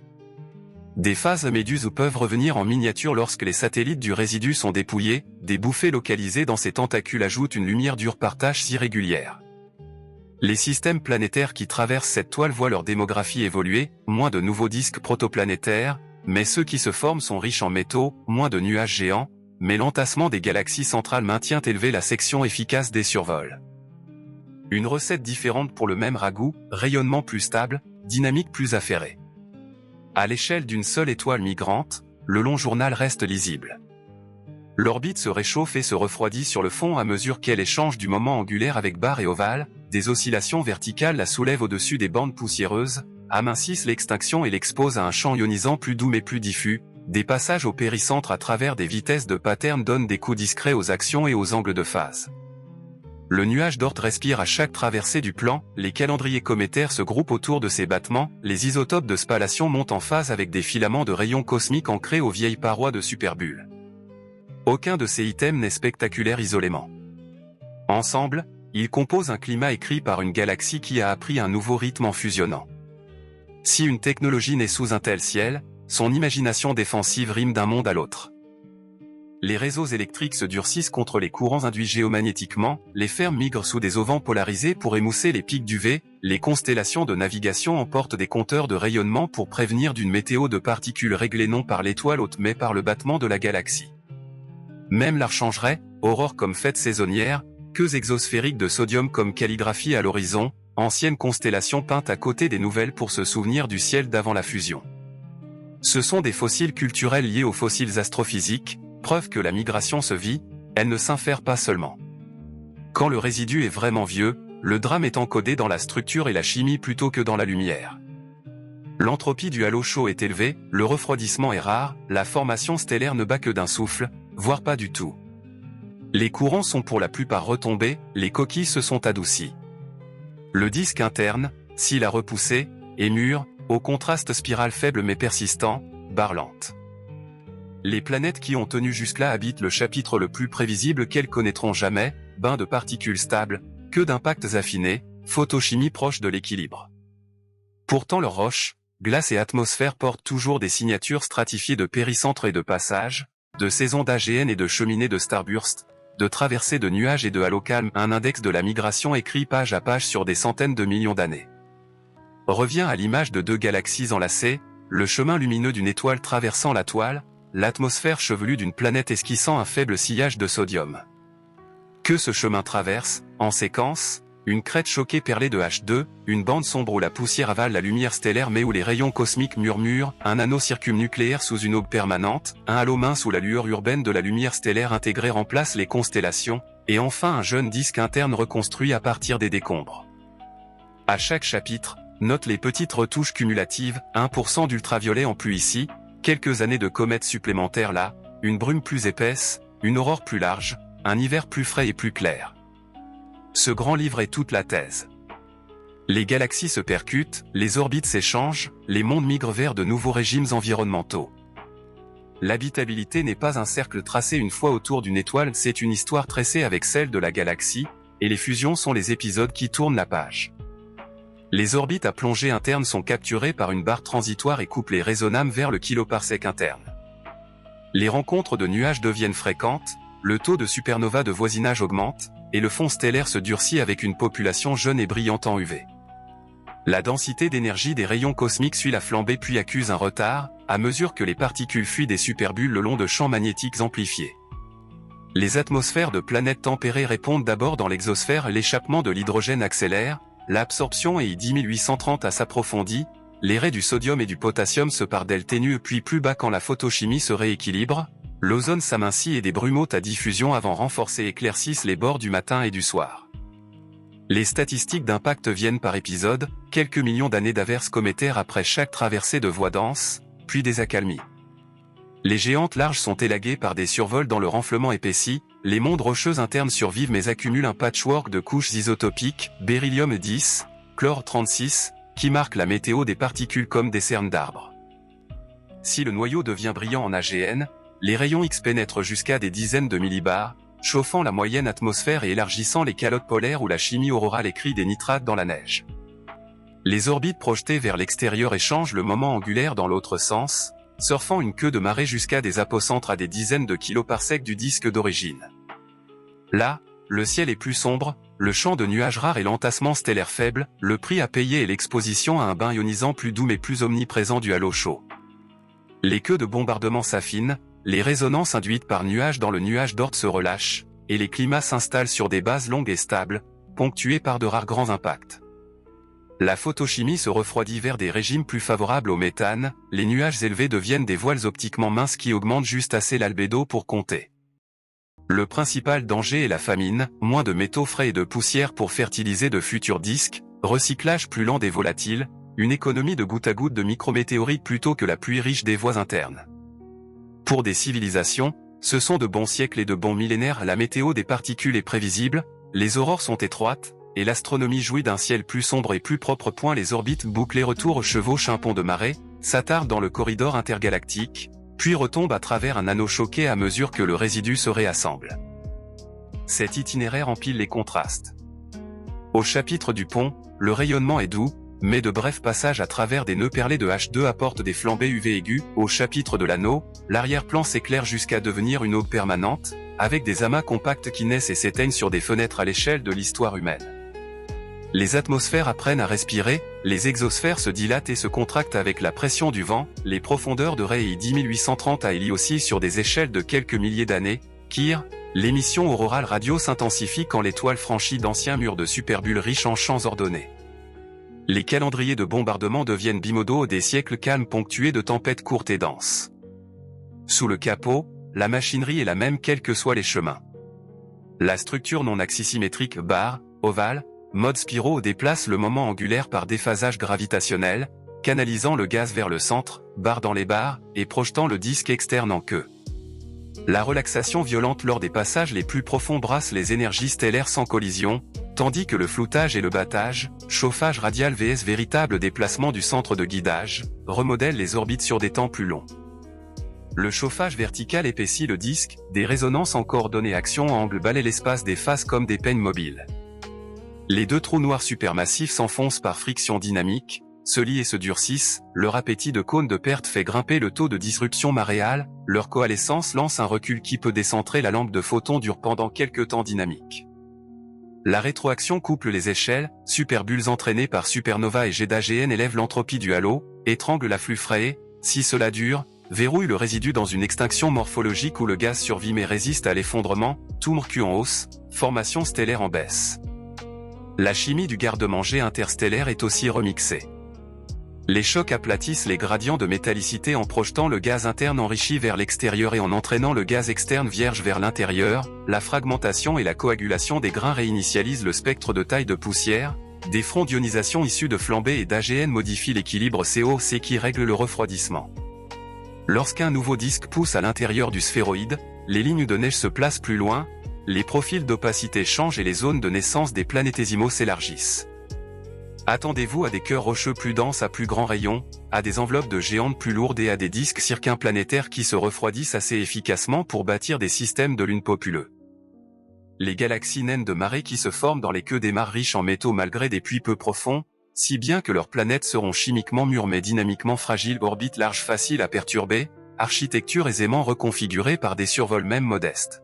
Des phases méduses peuvent revenir en miniature lorsque les satellites du résidu sont dépouillés, des bouffées localisées dans ces tentacules ajoutent une lumière dure par tâches irrégulières. Les systèmes planétaires qui traversent cette toile voient leur démographie évoluer, moins de nouveaux disques protoplanétaires, mais ceux qui se forment sont riches en métaux, moins de nuages géants, mais l'entassement des galaxies centrales maintient élevée la section efficace des survols. Une recette différente pour le même ragoût, rayonnement plus stable, dynamique plus affairée. À l'échelle d'une seule étoile migrante, le long journal reste lisible. L'orbite se réchauffe et se refroidit sur le fond à mesure qu'elle échange du moment angulaire avec barre et ovale, des oscillations verticales la soulèvent au-dessus des bandes poussiéreuses, amincissent l'extinction et l'exposent à un champ ionisant plus doux mais plus diffus. Des passages au péricentre à travers des vitesses de pattern donnent des coups discrets aux actions et aux angles de phase. Le nuage d'Oort respire à chaque traversée du plan, les calendriers cométaires se groupent autour de ces battements, les isotopes de spallation montent en phase avec des filaments de rayons cosmiques ancrés aux vieilles parois de superbulles. Aucun de ces items n'est spectaculaire isolément. Ensemble, ils composent un climat écrit par une galaxie qui a appris un nouveau rythme en fusionnant. Si une technologie naît sous un tel ciel, son imagination défensive rime d'un monde à l'autre. Les réseaux électriques se durcissent contre les courants induits géomagnétiquement, les fermes migrent sous des auvents polarisés pour émousser les pics d'UV, les constellations de navigation emportent des compteurs de rayonnement pour prévenir d'une météo de particules réglée non par l'étoile hôte mais par le battement de la galaxie. Même l'archangerait, aurore comme fête saisonnière, queues exosphériques de sodium comme calligraphie à l'horizon, anciennes constellations peintes à côté des nouvelles pour se souvenir du ciel d'avant la fusion. Ce sont des fossiles culturels liés aux fossiles astrophysiques, preuve que la migration se vit, elle ne s'infère pas seulement. Quand le résidu est vraiment vieux, le drame est encodé dans la structure et la chimie plutôt que dans la lumière. L'entropie du halo chaud est élevée, le refroidissement est rare, la formation stellaire ne bat que d'un souffle, voire pas du tout. Les courants sont pour la plupart retombés, les coquilles se sont adoucies. Le disque interne, s'il a repoussé, est mûr, au contraste spiral faible mais persistant, barre lente. Les planètes qui ont tenu jusque-là habitent le chapitre le plus prévisible qu'elles connaîtront jamais, bain de particules stables, que d'impacts affinés, photochimie proche de l'équilibre. Pourtant leurs roches, glace et atmosphère portent toujours des signatures stratifiées de péricentre et de passage, de saisons d'AGN et de cheminées de starburst, de traversées de nuages et de halo calme, un index de la migration écrit page à page sur des centaines de millions d'années. Revient à l'image de deux galaxies enlacées, le chemin lumineux d'une étoile traversant la toile, l'atmosphère chevelue d'une planète esquissant un faible sillage de sodium. Que ce chemin traverse, en séquence, une crête choquée perlée de H2, une bande sombre où la poussière avale la lumière stellaire mais où les rayons cosmiques murmurent, un anneau circumnucléaire sous une aube permanente, un halo mince où la lueur urbaine de la lumière stellaire intégrée remplace les constellations, et enfin un jeune disque interne reconstruit à partir des décombres. À chaque chapitre, note les petites retouches cumulatives, 1% d'ultraviolet en plus ici, quelques années de comètes supplémentaires là, une brume plus épaisse, une aurore plus large, un hiver plus frais et plus clair. Ce grand livre est toute la thèse. Les galaxies se percutent, les orbites s'échangent, les mondes migrent vers de nouveaux régimes environnementaux. L'habitabilité n'est pas un cercle tracé une fois autour d'une étoile, c'est une histoire tressée avec celle de la galaxie, et les fusions sont les épisodes qui tournent la page. Les orbites à plongée interne sont capturées par une barre transitoire et couplées raisonnables vers le kiloparsec interne. Les rencontres de nuages deviennent fréquentes, le taux de supernova de voisinage augmente, et le fond stellaire se durcit avec une population jeune et brillante en UV. La densité d'énergie des rayons cosmiques suit la flambée puis accuse un retard, à mesure que les particules fuient des superbulles le long de champs magnétiques amplifiés. Les atmosphères de planètes tempérées répondent d'abord dans l'exosphère, l'échappement de l'hydrogène accélère, l'absorption et I-10830 s'approfondit, les raies du sodium et du potassium se pardellent ténues puis plus bas quand la photochimie se rééquilibre, l'ozone s'amincit et des brumes hautes à diffusion avant renforcées éclaircissent les bords du matin et du soir. Les statistiques d'impact viennent par épisode, quelques millions d'années d'averses cométaires après chaque traversée de voies denses, puis des accalmies. Les géantes larges sont élaguées par des survols dans le renflement épaissi, les mondes rocheux internes survivent mais accumulent un patchwork de couches isotopiques, beryllium 10, chlore 36, qui marquent la météo des particules comme des cernes d'arbres. Si le noyau devient brillant en AGN, les rayons X pénètrent jusqu'à des dizaines de millibars, chauffant la moyenne atmosphère et élargissant les calottes polaires où la chimie aurorale écrit des nitrates dans la neige. Les orbites projetées vers l'extérieur échangent le moment angulaire dans l'autre sens, surfant une queue de marée jusqu'à des apocentres à des dizaines de kiloparsecs du disque d'origine. Là, le ciel est plus sombre, le champ de nuages rares et l'entassement stellaire faible, le prix à payer est l'exposition à un bain ionisant plus doux mais plus omniprésent du halo chaud. Les queues de bombardement s'affinent, les résonances induites par nuages dans le nuage d'Oort se relâchent, et les climats s'installent sur des bases longues et stables, ponctuées par de rares grands impacts. La photochimie se refroidit vers des régimes plus favorables au méthane, les nuages élevés deviennent des voiles optiquement minces qui augmentent juste assez l'albédo pour compter. Le principal danger est la famine, moins de métaux frais et de poussière pour fertiliser de futurs disques, recyclage plus lent des volatiles, une économie de goutte à goutte de micrométéorites plutôt que la pluie riche des voies internes. Pour des civilisations, ce sont de bons siècles et de bons millénaires, la météo des particules est prévisible, les aurores sont étroites, et l'astronomie jouit d'un ciel plus sombre et plus propre. Les orbites bouclées retour chevauchent un pont de marée, s'attardent dans le corridor intergalactique, puis retombent à travers un anneau choqué à mesure que le résidu se réassemble. Cet itinéraire empile les contrastes. Au chapitre du pont, le rayonnement est doux, mais de brefs passages à travers des nœuds perlés de H2 apportent des flambées UV aiguës. Au chapitre de l'anneau, l'arrière-plan s'éclaire jusqu'à devenir une aube permanente, avec des amas compacts qui naissent et s'éteignent sur des fenêtres à l'échelle de l'histoire humaine. Les atmosphères apprennent à respirer, les exosphères se dilatent et se contractent avec la pression du vent, les profondeurs de Rei 10830 à Heli oscillent sur des échelles de quelques milliers d'années. Kir, l'émission aurorale radio s'intensifie quand l'étoile franchit d'anciens murs de superbulles riches en champs ordonnés. Les calendriers de bombardement deviennent bimodaux, des siècles calmes ponctués de tempêtes courtes et denses. Sous le capot, la machinerie est la même quels que soient les chemins. La structure non axisymétrique barre, ovale, mode spiraux déplace le moment angulaire par déphasage gravitationnel, canalisant le gaz vers le centre, barre dans les barres, et projetant le disque externe en queue. La relaxation violente lors des passages les plus profonds brasse les énergies stellaires sans collision, tandis que le floutage et le battage, chauffage radial vs véritable déplacement du centre de guidage, remodèlent les orbites sur des temps plus longs. Le chauffage vertical épaissit le disque, des résonances en coordonnées action-angle balaient l'espace des faces comme des peignes mobiles. Les deux trous noirs supermassifs s'enfoncent par friction dynamique, se lient et se durcissent, leur appétit de cône de perte fait grimper le taux de disruption maréale, leur coalescence lance un recul qui peut décentrer, la lampe de photons dure pendant quelques temps dynamique. La rétroaction couple les échelles, superbulles entraînées par supernova et jets d'AGN élèvent l'entropie du halo, étrangle l'afflux frais, si cela dure, verrouille le résidu dans une extinction morphologique où le gaz survit mais résiste à l'effondrement, tout Q en hausse, formation stellaire en baisse. La chimie du garde-manger interstellaire est aussi remixée. Les chocs aplatissent les gradients de métallicité en projetant le gaz interne enrichi vers l'extérieur et en entraînant le gaz externe vierge vers l'intérieur. La fragmentation et la coagulation des grains réinitialisent le spectre de taille de poussière. Des fronts d'ionisation issus de flambées et d'AGN modifient l'équilibre COC qui règle le refroidissement. Lorsqu'un nouveau disque pousse à l'intérieur du sphéroïde, les lignes de neige se placent plus loin, les profils d'opacité changent et les zones de naissance des planétésimaux s'élargissent. Attendez-vous à des cœurs rocheux plus denses à plus grands rayons, à des enveloppes de géantes plus lourdes et à des disques circumplanétaires qui se refroidissent assez efficacement pour bâtir des systèmes de lune populeux. Les galaxies naines de marée qui se forment dans les queues des mares riches en métaux malgré des puits peu profonds, si bien que leurs planètes seront chimiquement mûres mais dynamiquement fragiles, orbites larges faciles à perturber, architecture aisément reconfigurée par des survols même modestes.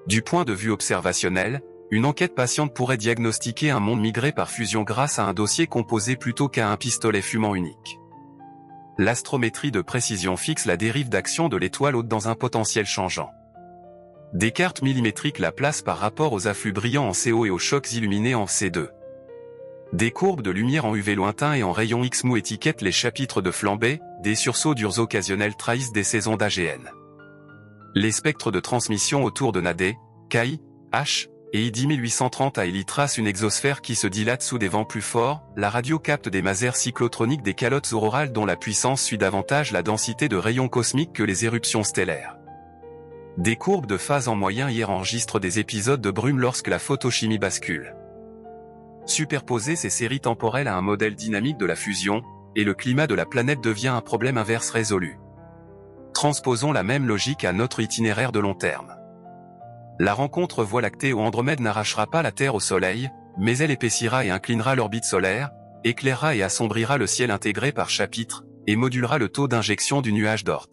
Du point de vue observationnel, une enquête patiente pourrait diagnostiquer un monde migré par fusion grâce à un dossier composé plutôt qu'à un pistolet fumant unique. L'astrométrie de précision fixe la dérive d'action de l'étoile hôte dans un potentiel changeant. Des cartes millimétriques la placent par rapport aux afflux brillants en CO et aux chocs illuminés en C2. Des courbes de lumière en UV lointain et en rayons X mou étiquettent les chapitres de flambée, des sursauts d'URSS occasionnels trahissent des saisons d'AGN. Les spectres de transmission autour de NAD, KI, H, et I 1830 à Elie trace une exosphère qui se dilate sous des vents plus forts, la radio capte des masers cyclotroniques des calottes aurorales dont la puissance suit davantage la densité de rayons cosmiques que les éruptions stellaires. Des courbes de phase en moyen hier enregistrent des épisodes de brume lorsque la photochimie bascule. Superposer ces séries temporelles à un modèle dynamique de la fusion, et le climat de la planète devient un problème inverse résolu. Transposons la même logique à notre itinéraire de long terme. La rencontre Voie lactée ou Andromède n'arrachera pas la Terre au Soleil, mais elle épaissira et inclinera l'orbite solaire, éclairera et assombrira le ciel intégré par chapitre, et modulera le taux d'injection du nuage d'Oort.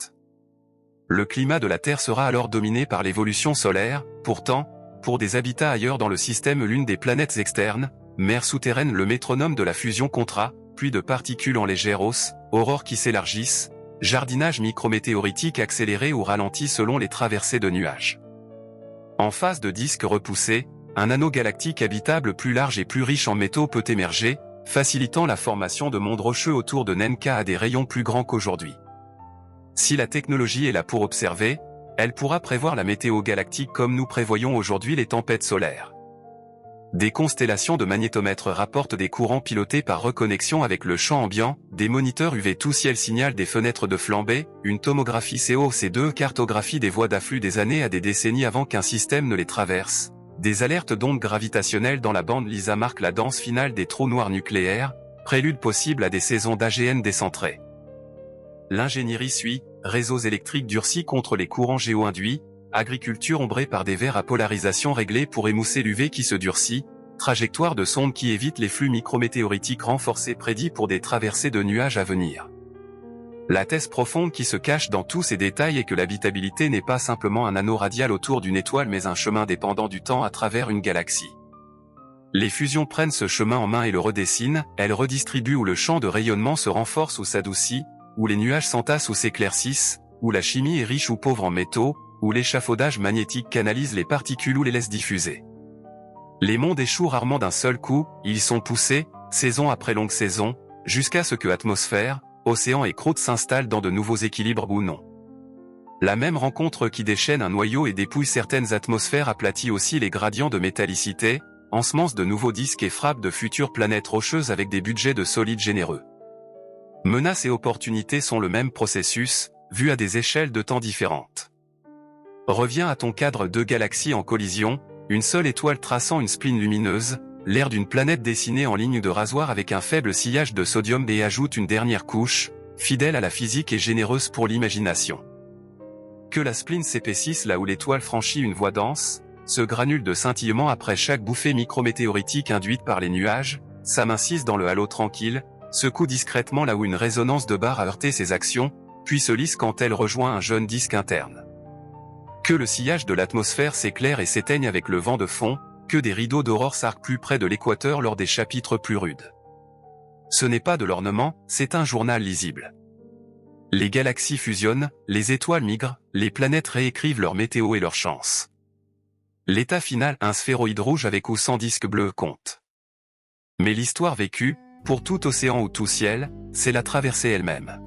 Le climat de la Terre sera alors dominé par l'évolution solaire, pourtant, pour des habitats ailleurs dans le système, l'une des planètes externes, mer souterraine, le métronome de la fusion comptera, pluie de particules en légère hausse, aurores qui s'élargissent, jardinage micrométéoritique accéléré ou ralenti selon les traversées de nuages. En phase de disque repoussé, un anneau galactique habitable plus large et plus riche en métaux peut émerger, facilitant la formation de mondes rocheux autour de Nenka à des rayons plus grands qu'aujourd'hui. Si la technologie est là pour observer, elle pourra prévoir la météo galactique comme nous prévoyons aujourd'hui les tempêtes solaires. Des constellations de magnétomètres rapportent des courants pilotés par reconnexion avec le champ ambiant, des moniteurs UV tout ciel signalent des fenêtres de flambée, une tomographie CO-C2 cartographie des voies d'afflux des années à des décennies avant qu'un système ne les traverse. Des alertes d'ondes gravitationnelles dans la bande LISA marquent la danse finale des trous noirs nucléaires, prélude possible à des saisons d'AGN décentrées. L'ingénierie suit, réseaux électriques durcis contre les courants géo-induits, agriculture ombrée par des verres à polarisation réglée pour émousser l'UV qui se durcit, trajectoire de sonde qui évite les flux micrométéoritiques renforcés prédits pour des traversées de nuages à venir. La thèse profonde qui se cache dans tous ces détails est que l'habitabilité n'est pas simplement un anneau radial autour d'une étoile mais un chemin dépendant du temps à travers une galaxie. Les fusions prennent ce chemin en main et le redessinent, elles redistribuent où le champ de rayonnement se renforce ou s'adoucit, où les nuages s'entassent ou s'éclaircissent, où la chimie est riche ou pauvre en métaux, où l'échafaudage magnétique canalise les particules ou les laisse diffuser. Les mondes échouent rarement d'un seul coup, ils sont poussés, saison après longue saison, jusqu'à ce que atmosphère, océan et croûte s'installent dans de nouveaux équilibres ou non. La même rencontre qui déchaîne un noyau et dépouille certaines atmosphères aplatit aussi les gradients de métallicité, ensemence de nouveaux disques et frappe de futures planètes rocheuses avec des budgets de solides généreux. Menaces et opportunités sont le même processus, vu à des échelles de temps différentes. Reviens à ton cadre deux galaxies en collision, une seule étoile traçant une spline lumineuse, l'air d'une planète dessinée en ligne de rasoir avec un faible sillage de sodium et ajoute une dernière couche, fidèle à la physique et généreuse pour l'imagination. Que la spline s'épaississe là où l'étoile franchit une voie dense, ce granule de scintillement après chaque bouffée micrométéoritique induite par les nuages, s'amincisse dans le halo tranquille, secoue discrètement là où une résonance de barre a heurté ses actions, puis se lisse quand elle rejoint un jeune disque interne. Que le sillage de l'atmosphère s'éclaire et s'éteigne avec le vent de fond, que des rideaux d'aurore s'arquent plus près de l'équateur lors des chapitres plus rudes. Ce n'est pas de l'ornement, c'est un journal lisible. Les galaxies fusionnent, les étoiles migrent, les planètes réécrivent leur météo et leurs chances. L'état final, un sphéroïde rouge avec ou sans disque bleu compte. Mais l'histoire vécue, pour tout océan ou tout ciel, c'est la traversée elle-même.